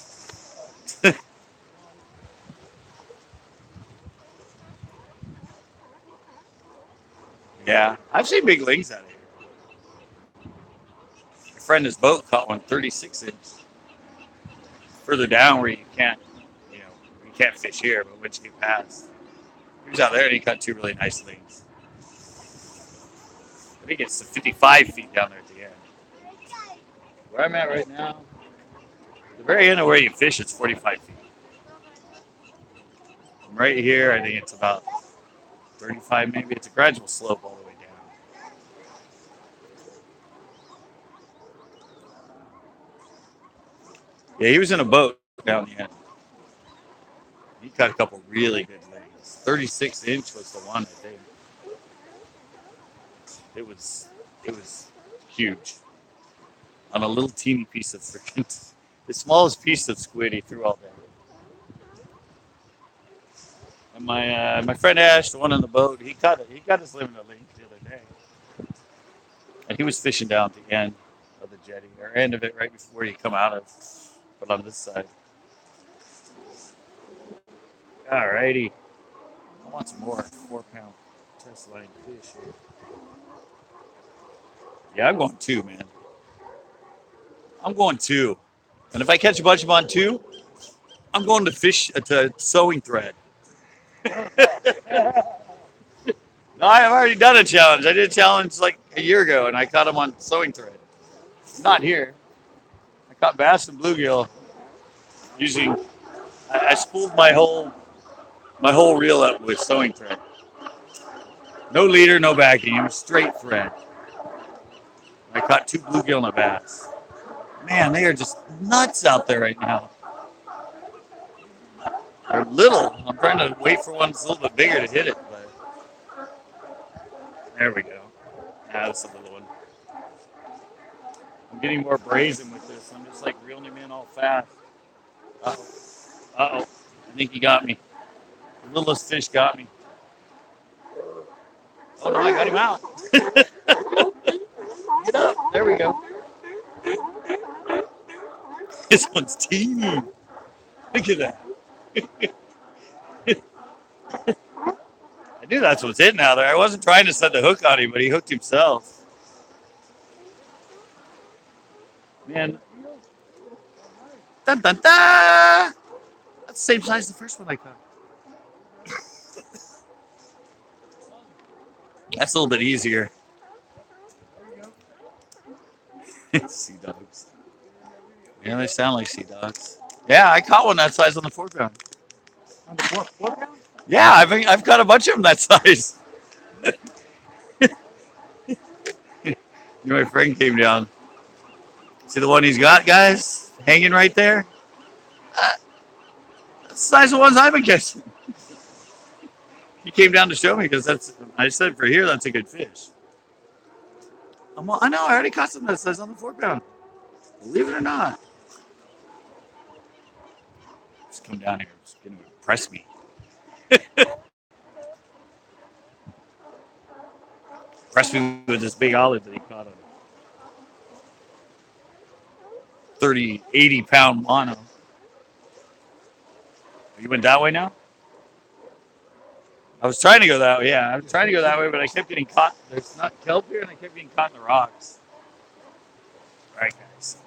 Yeah, I've seen big lings out of here. My friend, his boat caught one 36 inch. Further down where you can't, you can't fish here, but once you get past. He was out there and he caught 2 really nice lings. I think it's 55 feet down there at the end. Where I'm at right now, the very end of where you fish, it's 45 feet. From right here, I think it's about 35 maybe. It's a gradual slope all the way down. Yeah, he was in a boat down the end. He caught a couple really good lings. 36 inch was the one, I think. It was huge. On a little teeny piece of freaking, the smallest piece of squid he threw all day. And my friend Ash, the one on the boat, he got his limit of lings the other day. And he was fishing down at the end of the jetty, or end of it right before you come out of, but on this side. Alrighty. I want some more 4 pound test line fish here. Yeah, I'm going 2, man. I'm going 2. And if I catch a bunch of them on 2, I'm going to fish to sewing thread. No, I've already done a challenge. I did a challenge like a year ago, and I caught them on sewing thread. Not here. I caught bass and bluegill using. I spooled my whole reel up with sewing thread. No leader, no backing. It was straight thread. I caught 2 bluegill and a bass. Man, they are just nuts out there right now. They're little. I'm trying to wait for one that's a little bit bigger to hit it, but there we go. Yeah, that's a little one. I'm getting more brazen with this. I'm just like reeling him in all fast. Uh-oh. Uh-oh. I think he got me. The littlest fish got me. Oh no, I got him out. Get up. There we go. This one's teeny. Look at that. I knew that's what's hitting out there. I wasn't trying to set the hook on him, but he hooked himself. Man. Dun, dun, dun. That's the same size as the first one I caught. That's a little bit easier. Sea dogs. Yeah, they sound like sea dogs. Yeah, I caught one that size on the 4 pound. On the 4 pound? Yeah, I've got a bunch of them that size. My friend came down. See the one he's got, guys? Hanging right there? That's the size of ones I've been catching. He came down to show me because I said for here, that's a good fish. I know, I already caught some that size on the 4 pound. Believe it or not. Just come down here. It's going to impress me. Impress me with this big olive that he caught on 30, 80 pound mono. You went that way now? I was trying to go that way, yeah. I was trying to go that way, but I kept getting caught. There's not kelp here, and I kept getting caught in the rocks. All right, guys.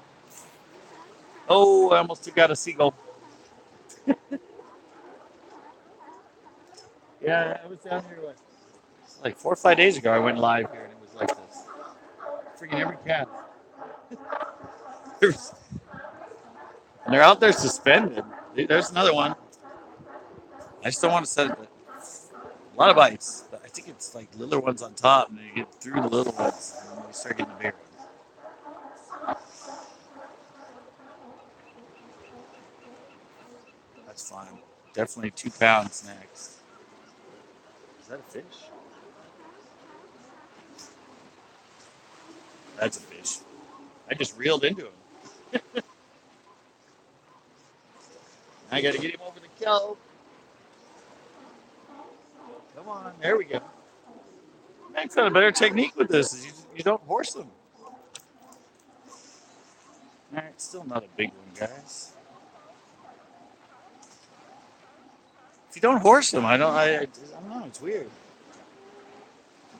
Oh, I almost took out a seagull. Yeah, I was down here like 4 or 5 days ago. I went live here, and it was like this. Freaking every cat. And they're out there suspended. There's another one. I just don't want to set it. A lot of bites. But I think it's like littler ones on top, and then you get through the little ones, and then you start getting the bigger ones. That's fine. Definitely 2 pounds next. Is that a fish? That's a fish. I just reeled into him. I got to get him over the kelp. Come on, there we go. Max got a better technique with this. Is you don't horse them. All right, still not a big one, guys. If you don't horse them, I don't know. It's weird.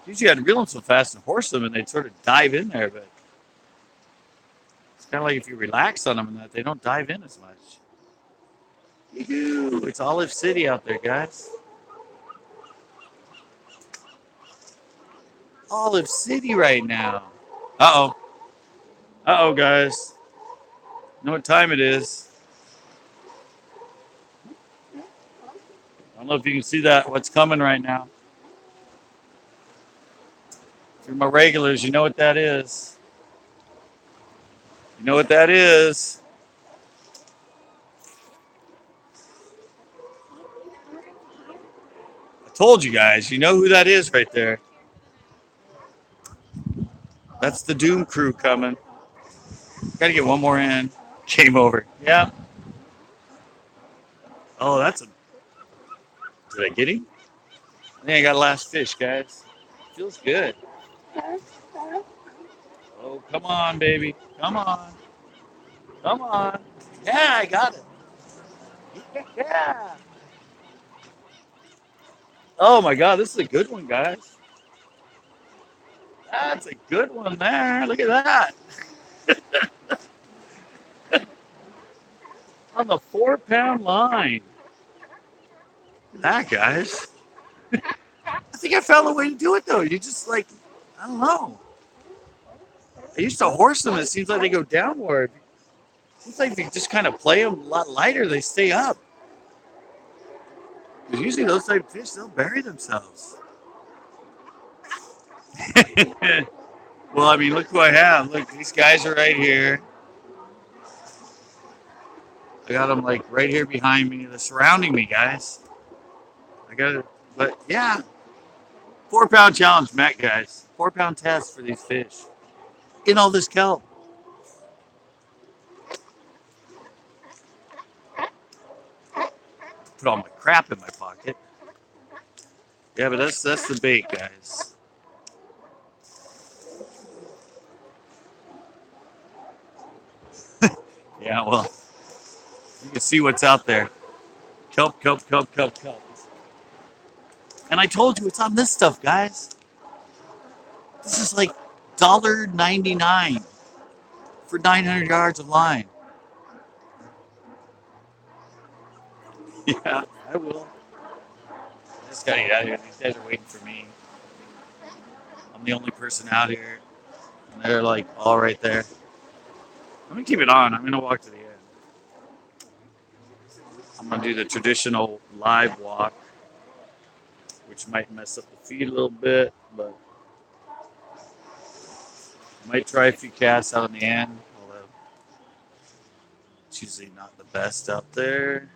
Usually I'd reel them so fast and horse them, and they'd sort of dive in there. But it's kind of like if you relax on them, and that they don't dive in as much. Yoo-hoo! It's Olive City out there, guys. Olive City right now. Uh-oh. Uh-oh, guys. You know what time it is? I don't know if you can see that, what's coming right now. If you're my regulars, you know what that is. You know what that is. I told you guys, you know who that is right there. That's the Doom crew coming. Gotta get one more in. Game over. Yeah. Oh, that's a... Did I get him? I think I got a last fish, guys. Feels good. Oh, come on, baby. Come on. Come on. Yeah, I got it. Yeah. Oh, my God. This is a good one, guys. That's a good one there. Look at that. On the 4 pound line. Look at that, guys. I think I found a way to do it, though. You just, like, I don't know. I used to horse them. It seems like they go downward. Seems like if you just kind of play them a lot lighter, they stay up. Because usually those type of fish, they'll bury themselves. Well, I mean, look who I have. Look, these guys are right here. I got them like right here behind me. They're surrounding me, guys. I got it. But yeah, 4 pound challenge, Matt, guys. 4 pound test for these fish in all this kelp. Put all my crap in my pocket. Yeah, but that's the bait, guys. Yeah, well, you can see what's out there. Kelp, kelp, kelp, kelp, kelp. And I told you it's on this stuff, guys. This is like $1.99 for 900 yards of line. Yeah, I will. I just gotta get out of here. These guys are waiting for me. I'm the only person out here. And they're like all right there. I'm gonna keep it on. I'm gonna walk to the end. I'm gonna do the traditional live walk, which might mess up the feed a little bit, but I might try a few casts out in the end, although it's usually not the best out there.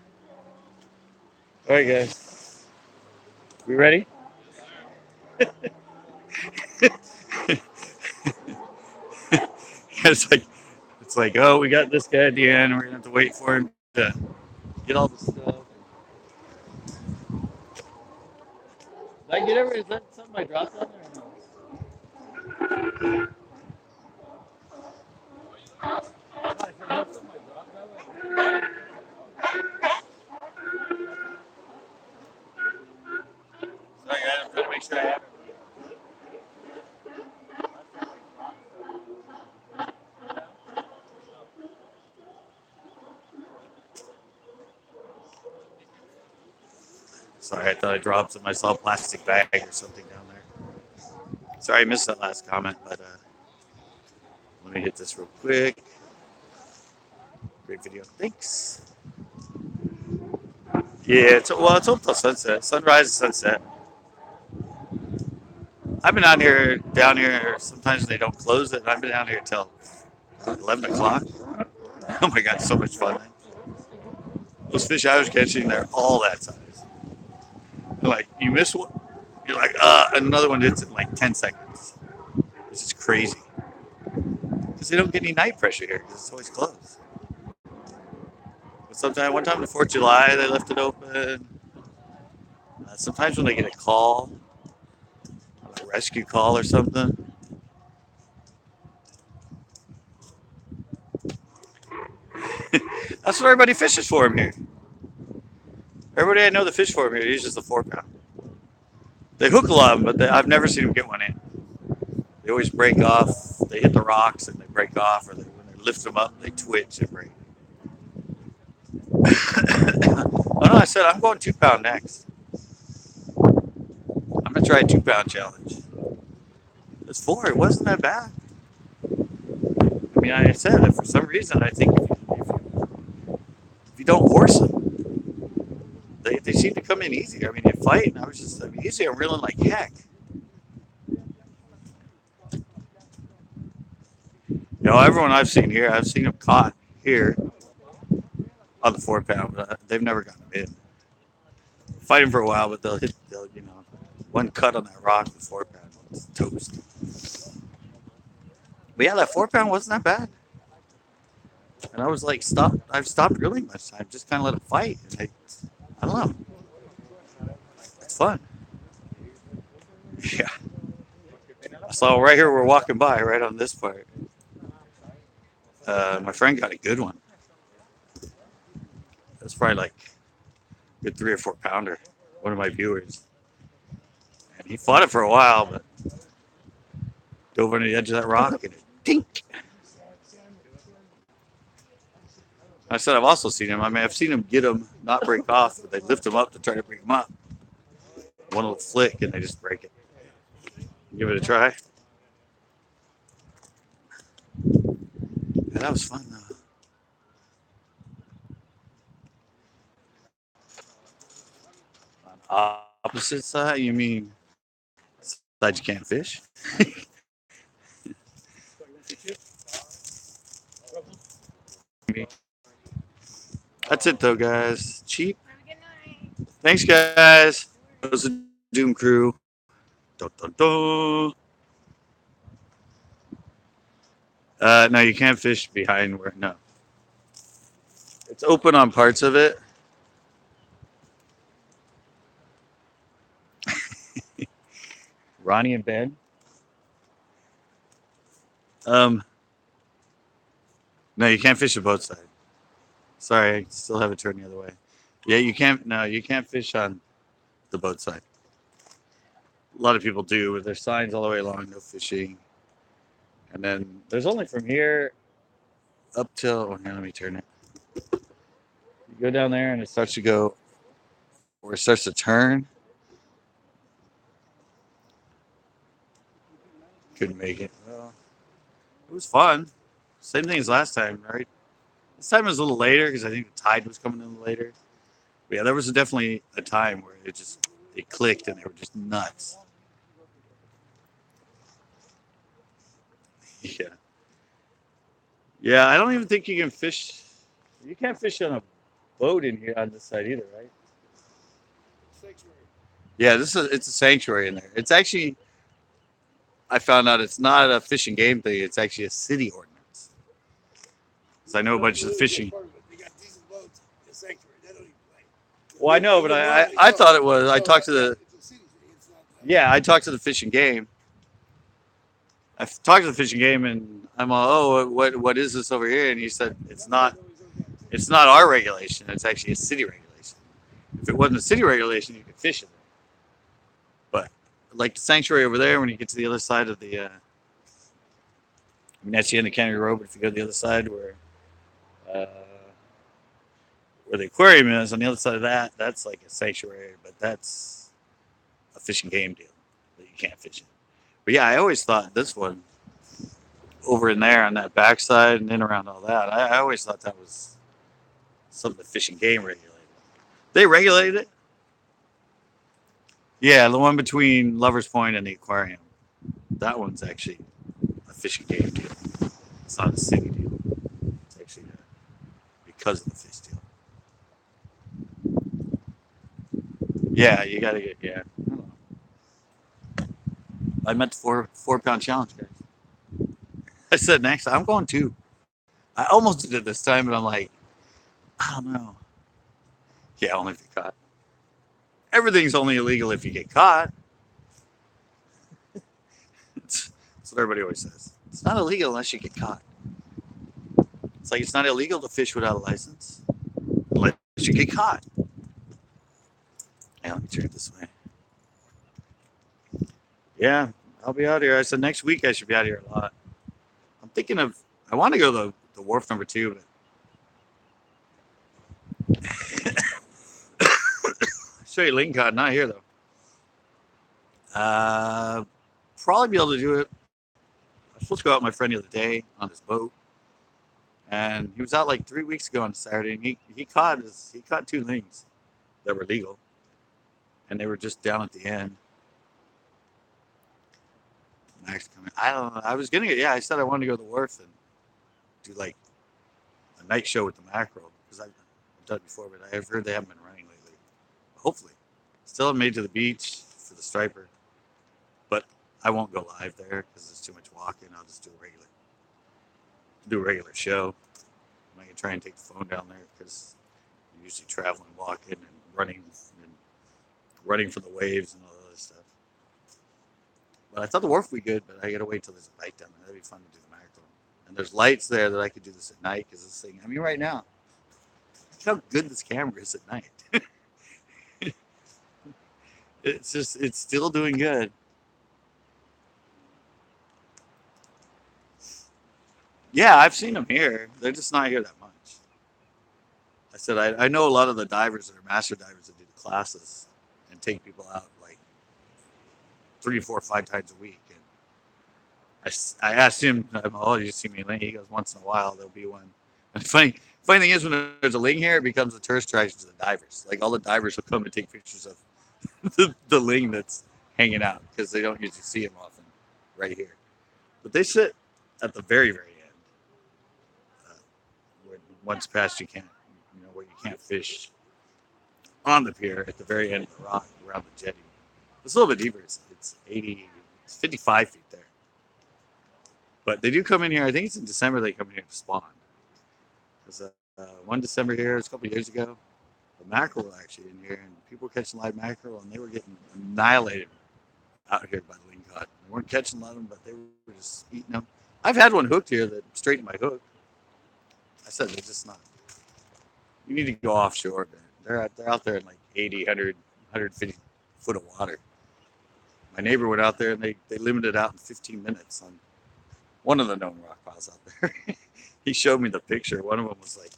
All right, guys, we ready? It's like, oh, we got this guy at the end. We're gonna have to wait for him to get all the stuff. Did I get everything? Is that something I dropped on there? Or no? Sorry, guys, I'm trying to make sure I have it. Sorry, I thought I dropped some. I saw a plastic bag or something down there. Sorry, I missed that last comment, but let me hit this real quick. Great video. Thanks. Yeah, it's open till sunset. Sunrise and sunset. I've been down here. Sometimes they don't close it. I've been down here till 11 o'clock. Oh my god, so much fun. Those fish I was catching, they're all that size. Like, you miss one, you're like, and another one hits in like 10 seconds. This is crazy. Because they don't get any night pressure here because it's always closed. But one time before July, they left it open. Sometimes when they get a call, a rescue call or something. That's what everybody fishes for him here. Everybody I know that fish for him here uses the 4 pound. They hook a lot of them, but I've never seen them get one in. They always break off. They hit the rocks and they break off, or when they lift them up, they twitch and break. Oh no, I said I'm going 2 pound next. I'm gonna try a 2 pound challenge. It's 4. It wasn't that bad. I mean, I said that for some reason I think if you don't horse them, they seem to come in easier. I mean, you fight, and usually I'm reeling like heck. You know, everyone I've seen here, I've seen them caught here on the 4 pound, but they've never gotten them in. Fight them for a while, but they'll one cut on that rock with 4 pound, it's toast. But yeah, that 4 pound wasn't that bad. And I was like, I've stopped reeling much time, just kind of let them fight. And I don't know. It's fun. Yeah. So right here, we're walking by, right on this part. My friend got a good one. That's probably like a good 3 or 4 pounder. One of my viewers. And he fought it for a while, but dove on the edge of that rock and it tink. I said I've also seen him. I mean, I've seen him get them, not break off, but they lift them up to try to bring them up. One little flick and they just break it. Give it a try. that was fun though. On opposite side, you mean side you can't fish? That's it though, guys. Cheap. Thanks, guys. That was the Doom Crew. Dun, dun, dun. No, you can't fish behind where. No, it's open on parts of it. Ronnie and Ben. Um, no, you can't fish the boat side. Sorry, I still have it turned the other way. Yeah, you can't. No, you can't fish on the boat side. A lot of people do with their signs all the way along, no fishing. And then there's only from here up till. Oh, here, let me turn it. You go down there and it starts to go, or it starts to turn. Couldn't make it. Well, it was fun. Same thing as last time, right? This time it was a little later because I think the tide was coming in later. But yeah, there was definitely a time where it clicked and they were just nuts. Yeah. Yeah, I don't even think you can fish. You can't fish on a boat in here on this side either, right? Yeah, it's a sanctuary in there. It's actually I found out it's not a fish and game thing. It's actually a city ordinance. Because I know a bunch of the fishing. Well, I know, but I thought it was. I talked to the. Yeah, I talked to the fish and game. I talked to the fish and game, and I'm all, oh, what is this over here? And he said it's not our regulation. It's actually a city regulation. If it wasn't a city regulation, you could fish it. But like the sanctuary over there, when you get to the other side of the, I mean that's the end of County Road. But if you go to the other side uh, where the aquarium is, on the other side of that, that's like a sanctuary, but that's a fish and game deal that you can't fish in. But yeah, I always thought this one over in there on that backside and then around all that, I always thought that was something the fish and game regulated. They regulated it. Yeah, the one between Lovers Point and the aquarium. That one's actually a fish and game deal. It's not a city deal. It's actually because of the fish deal. Yeah, you gotta get. Yeah, I don't know. I met the 4 pound challenge, guys. I said next, I'm going 2. I almost did it this time, but I'm like, I don't know. Yeah, only if you caught. Everything's only illegal if you get caught. That's what everybody always says. It's not illegal unless you get caught. It's like it's not illegal to fish without a license unless you get caught. Yeah, let me turn it this way. Yeah, I'll be out here. I said next week I should be out here a lot. I'm thinking of. I want to go to the wharf number 2, but show you Lincoln Cod, not here though. Probably be able to do it. I was supposed to go out with my friend the other day on his boat, and he was out like 3 weeks ago on Saturday, and he caught 2 lings that were legal, and they were just down at the end. Max coming. I don't know. I was gonna. Yeah, I said I wanted to go to the wharf and do like a night show with the mackerel because I've done it before, but I've heard they haven't been running lately. Hopefully, still haven't made to the beach for the striper, but I won't go live there because it's too much walking. I'll just do a regular show. I can try and take the phone down there because I'm usually traveling, walking, and running for the waves and all that other stuff. But I thought the wharf would be good, but I gotta wait till there's a light down there. That'd be fun to do the mackerel. And there's lights there that I could do this at night because this thing. I mean, right now, look how good this camera is at night. It's still doing good. Yeah, I've seen them here. They're just not here that much. I said I know a lot of the divers that are master divers that do the classes and take people out like 3, 4, 5 times a week. And I asked him, "Oh, did you see me ling?" He goes, "Once in a while there'll be one." And funny thing is, when there's a ling here, it becomes a tourist attraction to the divers. Like all the divers will come and take pictures of the ling that's hanging out because they don't usually see him often, right here. But they sit at the very end, uh, where once past you can't, where you can't fish on the pier at the very end of the rock around the jetty. It's a little bit deeper. It's 80, it's 55 feet there. But they do come in here. I think it's in December they come in here to spawn. Because one December here, a couple of years ago, the mackerel were actually in here, and people were catching live mackerel, and they were getting annihilated out here by the lingcod. They weren't catching a lot of them, but they were just eating them. I've had one hooked here that straightened my hook. I said they're just not. You need to go offshore. They're out there in like 80, 100, 150 foot of water. My neighbor went out there and they limited out in 15 minutes on one of the known rock piles out there. He showed me the picture. One of them was like,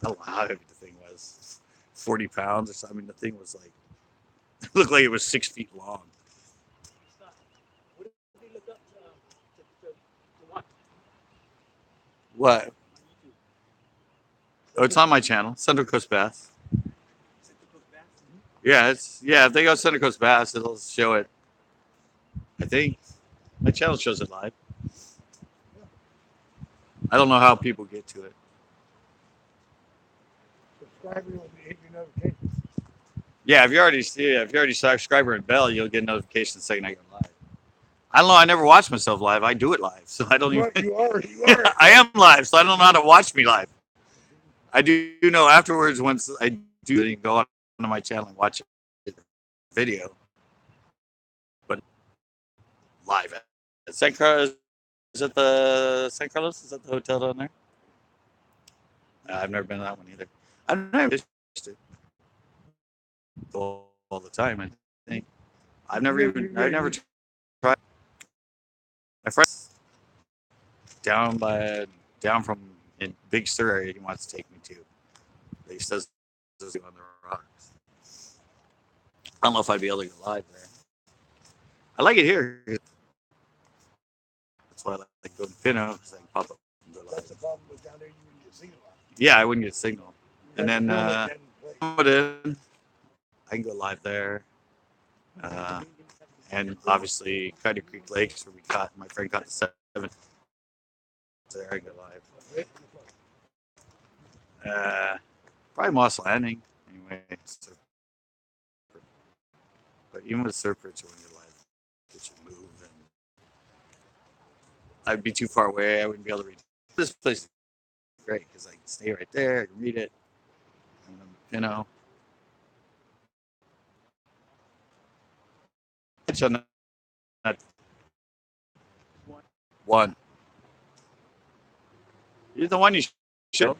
I don't know how heavy the thing was, 40 pounds or something. I mean, the thing was like, it looked like it was 6 feet long. What did they look up to watch What? on YouTube? Oh, it's on my channel, Central Coast Bass. Central Coast Bass? Yeah. If they go Central Coast Bass, it'll show it. I think my channel shows it live. I don't know how people get to it. Subscriber will be hitting notifications. Yeah, if you already subscriber and bell, you'll get notifications the second I go live. I don't know. I never watch myself live. I do it live, so I don't even. You are. I am live, so I don't know how to watch me live. I do know afterwards once I do it, you can go on to my channel and watch it video. But live at San Carlos, is it the San Carlos? Is that the hotel down there? I've never been to that one either. I've never visited all the time. I think I've never tried. My friends down from in Big Sur area, he wants to take me to. He says on the rocks. I don't know if I'd be able to go live there. I like it here. That's why I like going to Pino because I can pop up and go live. That's the problem with down there. You wouldn't get signal. Yeah, I wouldn't get signal. And then Put in, I can go live there. And obviously Cuddy Creek Lakes where my friend caught the 7. There I can go live. Probably Moss Landing anyway. But even with surf perch, when you're live, it should move, and I'd be too far away. I wouldn't be able to read. This place is great because I can stay right there, I can read it, and It's on that one. You're the one you should.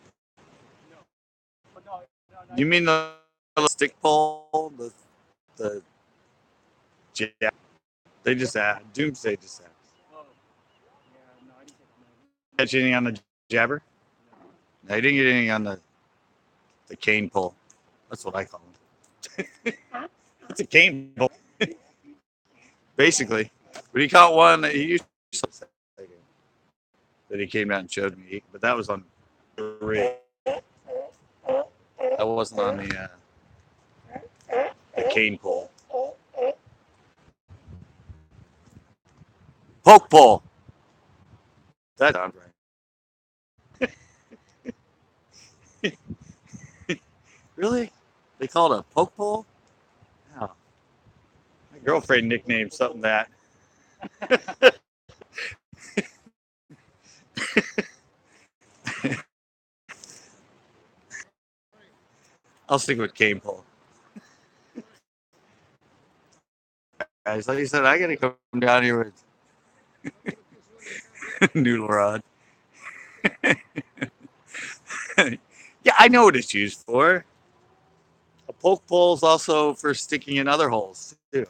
You mean the little stick pole? The yeah. They just add. Doomsday just adds. Catch anything on the jabber? No, you didn't get anything on the cane pole. That's what I call them. It's a cane pole. Basically. But he caught one that he used to that he came out and showed me. But that was on the rig. That wasn't on the cane pole. Poke pole. That sounds right. Really? They call it a poke pole? Oh. My girlfriend nicknamed something that. I'll stick with cane pole. Guys, like I said, I gotta come down here with noodle rod. Yeah, I know what it's used for. A poke pole is also for sticking in other holes too.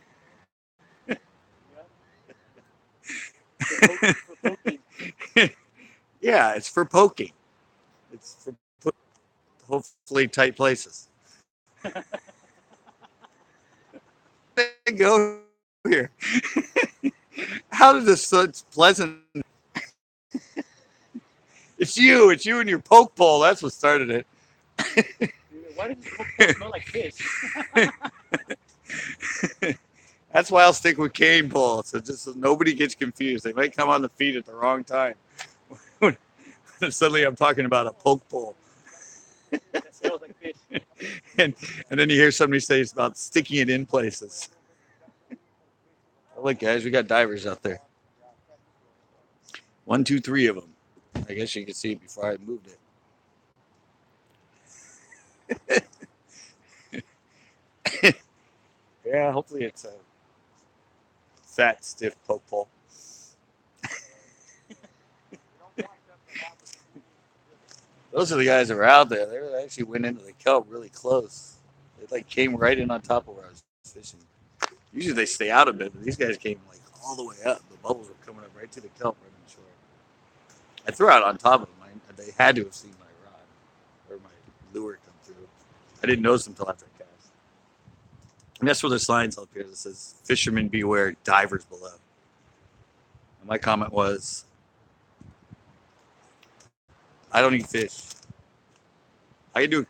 Yeah, it's for poking. It's for hopefully tight places. Go here. How did this such pleasant It's you. It's you and your poke pole. That's what started it. Why does this poke smell like fish? That's why I'll stick with cane pole. So just so nobody gets confused. They might come on the feed at the wrong time. Suddenly I'm talking about a poke pole. That smells like fish. and and then you hear somebody say it's about sticking it in places. Oh, look, guys, we got divers out there. One, two, three of them. I guess you could see it before I moved it. Yeah, hopefully it's a fat, stiff poke pole. Those are the guys that were out there. They actually went into the kelp really close. They like came right in on top of where I was fishing. Usually they stay out a bit, but these guys came like all the way up. The bubbles were coming up right to the kelp right on the shore. I threw out on top of them. They had to have seen my rod or my lure come through. I didn't notice them until after I cast. And that's where there's signs up here that says "Fishermen beware, divers below." And my comment was, "I don't eat fish. I do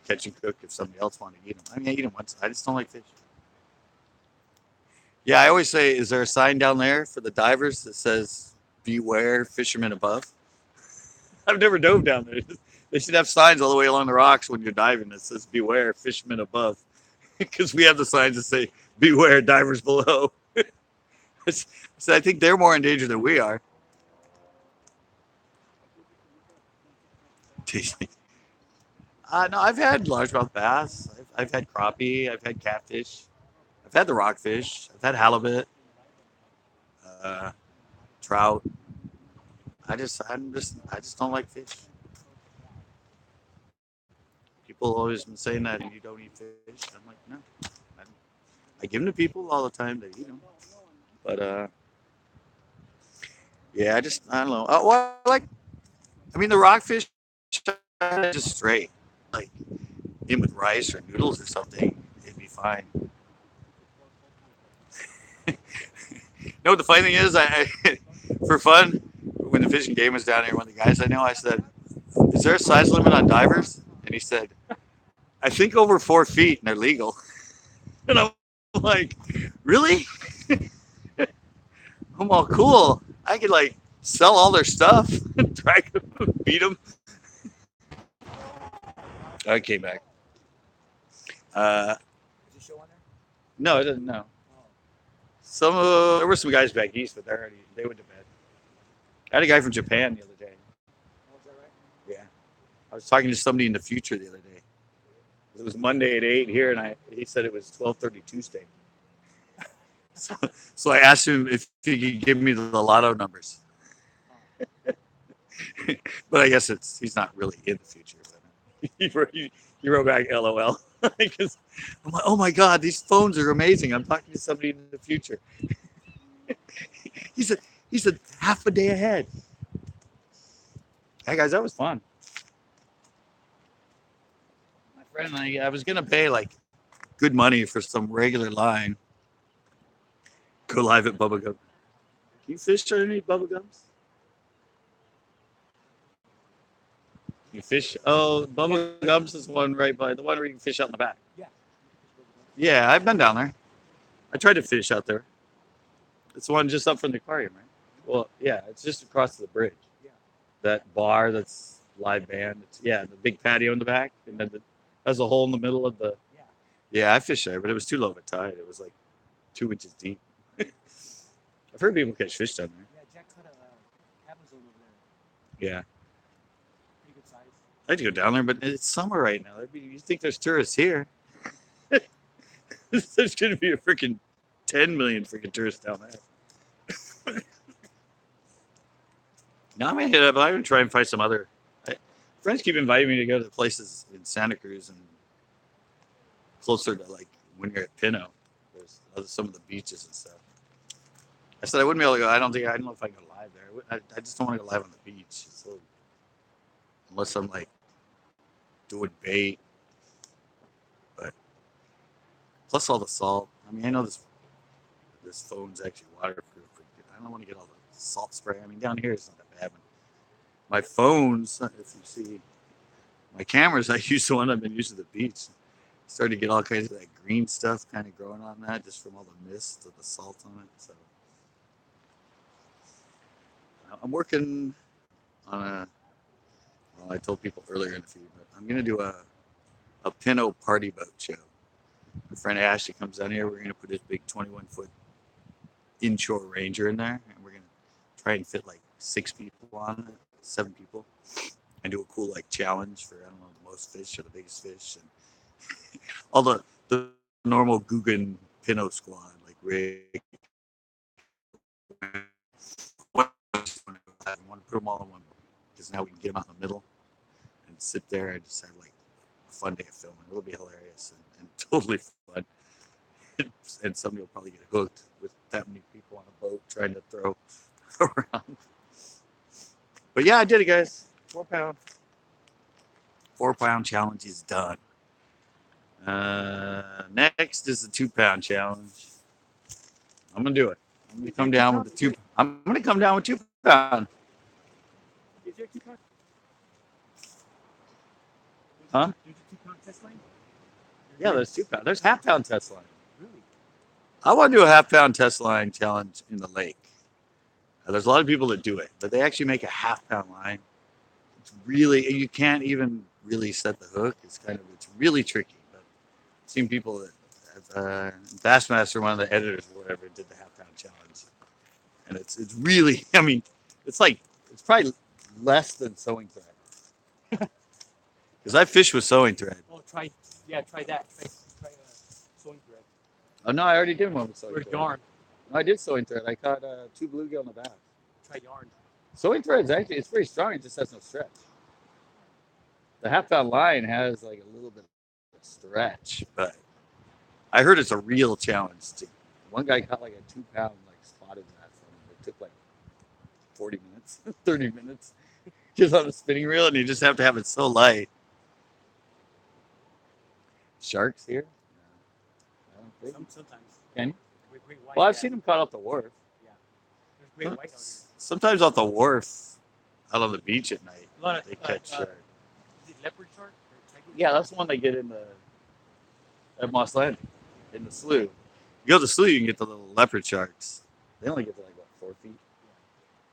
catch and cook if somebody else wanted to eat them. I mean, I eat them once. I just don't like fish." Yeah, I always say, is there a sign down there for the divers that says "Beware, fishermen above"? I've never dove down there. They should have signs all the way along the rocks when you're diving that says "Beware, fishermen above," because we have the signs that say "Beware, divers below." So I think they're more in danger than we are. No, I've had largemouth bass. I've had crappie. I've had catfish. I've had the rockfish. I've had halibut, uh, trout. I just don't like fish. People always been saying that you don't eat fish. I'm like, no. I give them to people all the time. They eat them, but yeah, I don't know. Well, I mean, the rockfish just straight, like in with rice or noodles or something, it'd be fine. You know what the funny thing is? For fun, when the fishing game was down here, one of the guys I know, I said, "Is there a size limit on divers?" And he said, "I think over 4 feet, and they're legal." And I'm like, "Really?" I'm all cool. I could like sell all their stuff, drag them, beat them. I came back. Uh, Is it show on there? no, it doesn't. No. Oh. There were some guys back east, but they went to bed. I had a guy from Japan the other day. Oh, is that right? Yeah, I was talking to somebody in the future the other day. It was Monday at 8 here, and he said it was 12:30 Tuesday. So, so I asked him if he could give me the lotto numbers. But I guess he's not really in the future. But he wrote back LOL because I'm like, oh my god, these phones are amazing. I'm talking to somebody in the future. He said half a day ahead. Hey guys, that was fun. My friend and I was gonna pay like good money for some regular line. Go live at Bubba Gum. Can you fish or any Bubba Gums? You fish? Oh, Bubba Gums is one right by the one where you can fish out in the back. Yeah. Yeah, I've been down there. I tried to fish out there. It's the one just up from the aquarium, right? Well, yeah, it's just across the bridge. Yeah. That bar that's live band. Yeah, the big patio in the back, and then has a hole in the middle of the. Yeah. Yeah, I fished there, but it was too low of a tide. It was like 2 inches deep. I've heard people catch fish down there. Yeah, Jack caught a cabin zone over there. Yeah, Pretty good size. I'd go down there, but it's summer right now. You think there's tourists here? There's going to be a freaking 10 million freaking tourists down there. Now I'm gonna hit up. I'm gonna try and find some other. Friends keep inviting me to go to places in Santa Cruz and closer to like when you're at Pino. There's some of the beaches and stuff. I said I wouldn't be able to go. I don't know if I can go live there. I just don't want to go live on the beach. Unless I'm like doing bait. But plus all the salt. I mean, I know this phone's actually waterproof. But I don't want to get all the salt spray. I mean, down here it's not that bad. My phones, if you see my cameras, I use the one I've been using at the beach. Started to get all kinds of that green stuff kind of growing on that just from all the mist of the salt on it. So I'm working on a, well, I told people earlier in the feed, but I'm going to do a Pinot party boat show. My friend Ashley comes down here. We're going to put this big 21-foot inshore Ranger in there, and we're going to try and fit like 6 people on it, 7 people, and do a cool like challenge for, I don't know, the most fish or the biggest fish, and all the normal Guggen Pinot squad, like Rick. I want to put them all in one because now we can get them out in the middle and sit there and just have like a fun day of filming. It'll be hilarious and totally fun. And somebody will probably get hooked with that many people on a boat trying to throw around. But yeah, I did it, guys. 4 pound. 4 pound challenge is done. Next is the 2 pound challenge. I'm gonna do it. I'm gonna come down with the two. I'm gonna come down with 2 pound. Is there 2 pound? Huh? There's a 2 pound test line? Yeah, there's 2 pound. There's half-pound test line. Really? I want to do a half-pound test line challenge in the lake. There's a lot of people that do it, but they actually make a half-pound line. It's really, you can't even really set the hook. It's really tricky. But I've seen people that, Bassmaster, one of the editors or whatever, did the half-pound challenge, and it's really, I mean, it's probably less than sewing thread. Because I fish with sewing thread. Oh, try that. Try sewing thread. Oh no, I already did one with sewing Or thread. yarn. No, I did sewing thread. I caught 2 bluegill in the bass. Try yarn. Sewing thread is actually, it's pretty strong. It just has no stretch. The half-pound line has like a little bit of stretch, but I heard it's a real challenge. One guy caught like a 2 pound like spotted bass. It took like 40 minutes, 30 minutes, just on a spinning reel, and you just have to have it so light. Sharks here? No, I don't think. Sometimes. Can you? Great white. Well, I've seen them caught off the wharf. Yeah. There's great white out Sometimes off the wharf, out on the beach at night, A lot of they catch sharks. is it leopard shark or tiger? Yeah, that's the one they get in at Moss Landing, in the slough. You go to the slough, you can get the little leopard sharks. They only get to like, what, 4 feet?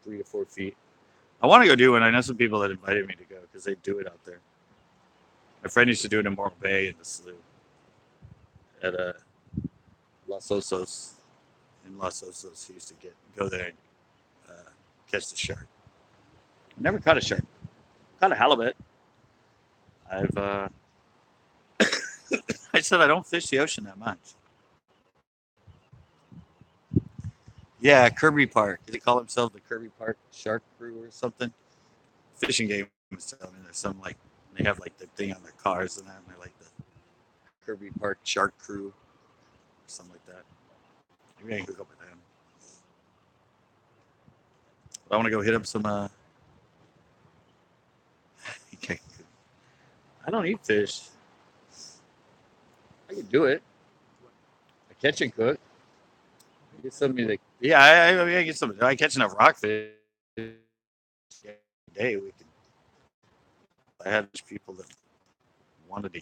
3 to 4 feet. I want to go do one. I know some people that invited me to go because they do it out there. My friend used to do it in Morro Bay in the slough at Los Osos. In Los Osos, he used to go there and catch the shark. Never caught a shark. Caught a halibut. I said I don't fish the ocean that much. Yeah, Kirby Park. Did they call themselves the Kirby Park Shark Crew or something? Fishing game was telling me there's some like they have like the thing on their cars and that, and they're like the Kirby Park Shark Crew or something like that. Maybe I can hook up with them. But I want to go hit up some. I don't eat fish. I can do it. I catch and cook. I get some music. Yeah, I get some. I catch enough rockfish every day. We can. I had people that wanted to.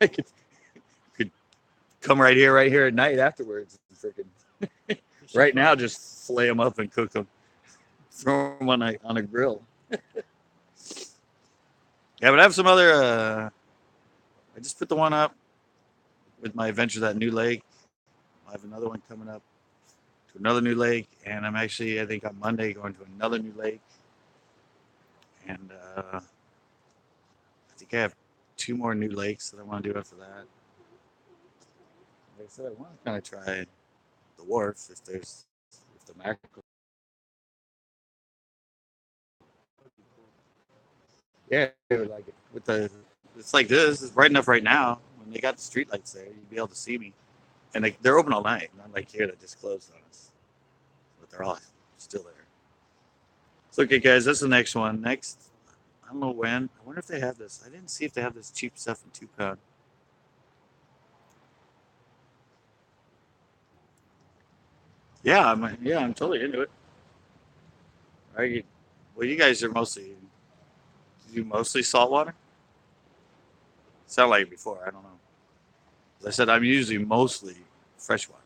I could come right here at night afterwards. And freaking right now, just flay them up and cook them. Throw them on a grill. Yeah, but I have some other. I just put the one up with my adventures at New Lake. I have another one coming up to another new lake, and I'm actually, I think on Monday, going to another new lake. And I think I have 2 more new lakes that I want to do after that. Like I said, I want to kind of try the wharf if the mackerel. Yeah, like it's like this. It's bright enough right now. When they got the street lights there, you'd be able to see me. And they're open all night, not like here that just closed on us. But they're all still there. So, okay, guys, that's the next one. Next, I don't know when. I wonder if they have this. I didn't see if they have this cheap stuff in 2 pound. Yeah, I'm totally into it. All right, well, you guys are mostly do mostly saltwater? Sound like it before. I don't know. As I said, I'm usually mostly freshwater.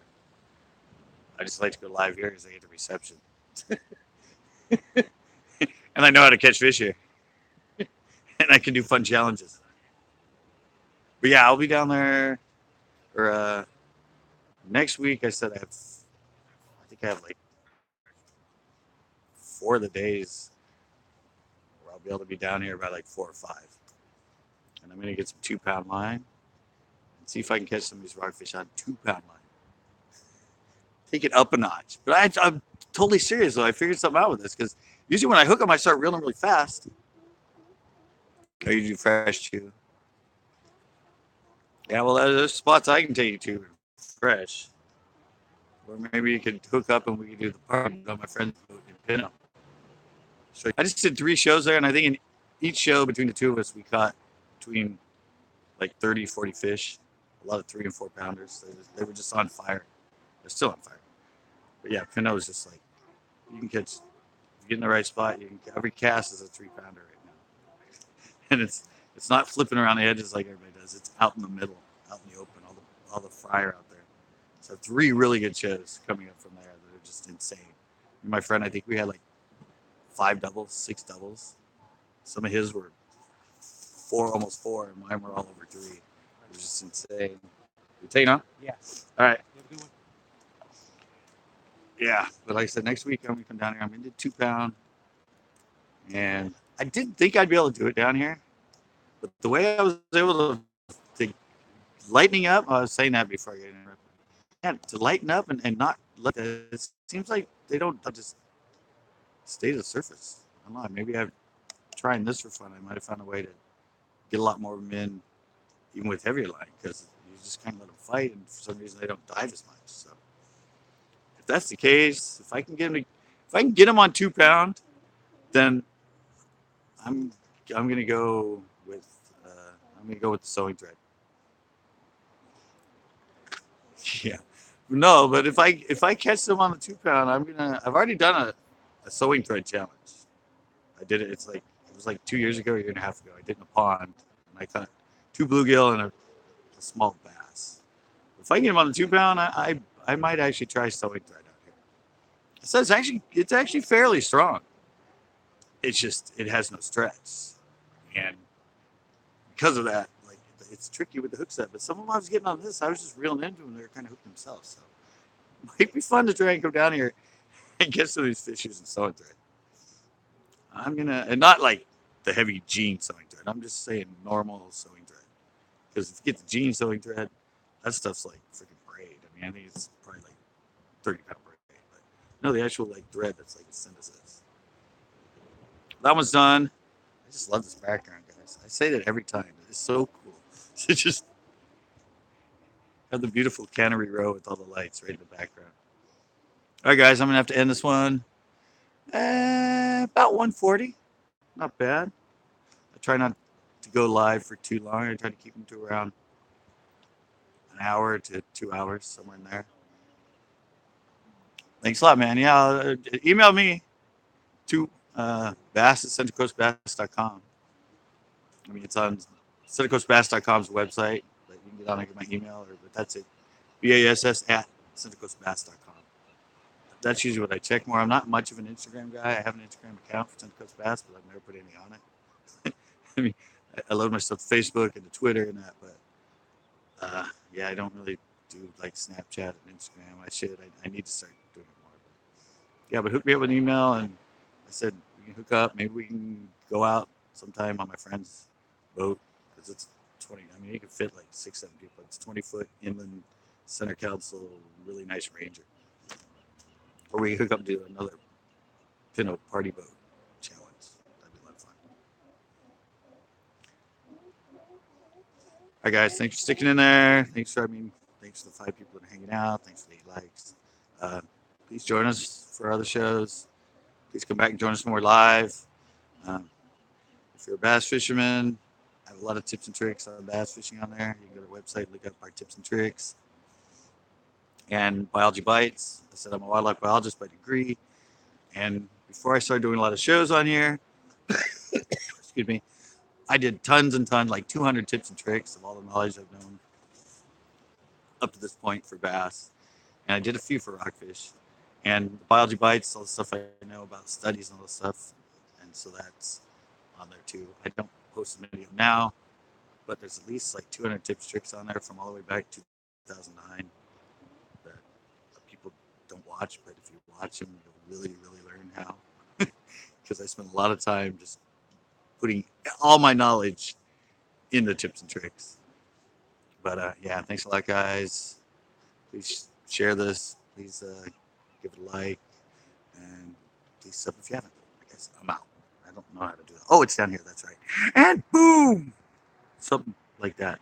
I just like to go live here because I get the reception. And I know how to catch fish here. And I can do fun challenges. But yeah, I'll be down there. Or next week, I said I think I have like 4 of the days where I'll be able to be down here by like 4 or 5. And I'm going to get some 2-pound line and see if I can catch some of these rockfish on 2-pound line. Take it up a notch. But I'm totally serious though. I figured something out with this because usually when I hook them, I start reeling really fast. Oh, you do fresh too? Yeah, well, there's spots I can take you to fresh. Or maybe you could hook up and we could do the party on my friend's boat in Pinot. So I just did 3 shows there, and I think in each show between the two of us, we caught between like 30, 40 fish. A lot of 3 and 4 pounders. They were just on fire. They're still on fire. But yeah, Pinot is just like, you can catch, if you get in the right spot, every cast is a 3-pounder right now. And it's not flipping around the edges like everybody does. It's out in the middle, out in the open, all the fire out there. So 3 really good shows coming up from there that are just insane. And my friend, I think we had like 5 doubles, 6 doubles. Some of his were 4, almost 4, and mine were all over 3. It was just insane. You take on? Yeah. All right. You have a good one. Yeah, but like I said, next week I'm gonna come down here. I'm gonna do 2-pound, and I didn't think I'd be able to do it down here, but the way I was able to lightening up, I was saying that before I get interrupted. Yeah, to lighten up and not let it seems like they don't just stay to the surface. I don't know. Maybe I'm trying this for fun. I might have found a way to get a lot more of them in, even with heavier line, because you just kind of let them fight, and for some reason they don't dive as much. So if that's the case, if I can get them on 2-pound, then I'm gonna go with the sewing thread. Yeah, no, but if I catch them on the 2-pound, I've already done a sewing thread challenge. I did it. It was like 2 years ago, a year and a half ago. I did it in a pond, and I caught 2 bluegill and a small bass. If I can get them on the 2-pound, I might actually try sewing thread out here. So it's actually fairly strong. It's just it has no stretch, and because of that, like it's tricky with the hook set. But some of them I was getting on this, I was just reeling into them. They were kind of hooked themselves. So it might be fun to try and come down here and get some of these fish using sewing thread. And not like the heavy jean sewing thread. I'm just saying normal sewing thread. Because if you get the jean sewing thread, that stuff's like freaking braid. I mean, I think it's probably like 30-pound braid. But no, the actual like thread that's like a synthesis. That one's done. I just love this background, guys. I say that every time. It's so cool. To just have the beautiful cannery row with all the lights right in the background. All right, guys, I'm gonna have to end this one. About 140. Not bad. I try not to go live for too long. I try to keep them to around an hour to 2 hours, somewhere in there. Thanks a lot, man. Yeah, email me to bass@centralcoastbass.com. I mean, it's on centralcoastbass.com's website, but you can get on and get my email, but that's it. BASS@centralcoastbass.com. That's usually what I check more. I'm not much of an Instagram guy. I have an Instagram account for Central Coast Bass, but I've never put anything on it. I mean, I load my stuff to Facebook and to Twitter and that, but yeah, I don't really do like Snapchat and Instagram. I should. I need to start doing it more. But yeah, but hook me up with an email, and I said we can hook up. Maybe we can go out sometime on my friend's boat because it's 20. I mean, you can fit like 6, 7 people. It's 20-foot inland center console, really nice Ranger. Or we can hook up to another Pinot party boat challenge. That'd be a lot of fun. All right, guys. Thanks for sticking in there. Thanks to the 5 people that are hanging out. Thanks for the 8 likes. Please join us for other shows. Please come back and join us more live. If you're a bass fisherman, I have a lot of tips and tricks on bass fishing on there. You can go to our website, look up our tips and tricks. And Biology Bites. I said I'm a wildlife biologist by degree. And before I started doing a lot of shows on here, excuse me, I did tons and tons, like 200 tips and tricks of all the knowledge I've known up to this point for bass, and I did a few for rockfish, and biology bites, all the stuff I know about studies and all this stuff, and so that's on there too. I don't post as many of them now, but there's at least like 200 tips tricks on there from all the way back to 2009 that people don't watch, but if you watch them, you'll really learn how. Because I spent a lot of time just putting all my knowledge in the tips and tricks. But yeah, thanks a lot, guys. Please share this. Please give it a like, and please sub if you haven't. I guess I'm out. I don't know how to do that. Oh, it's down here. That's right. And boom, something like that.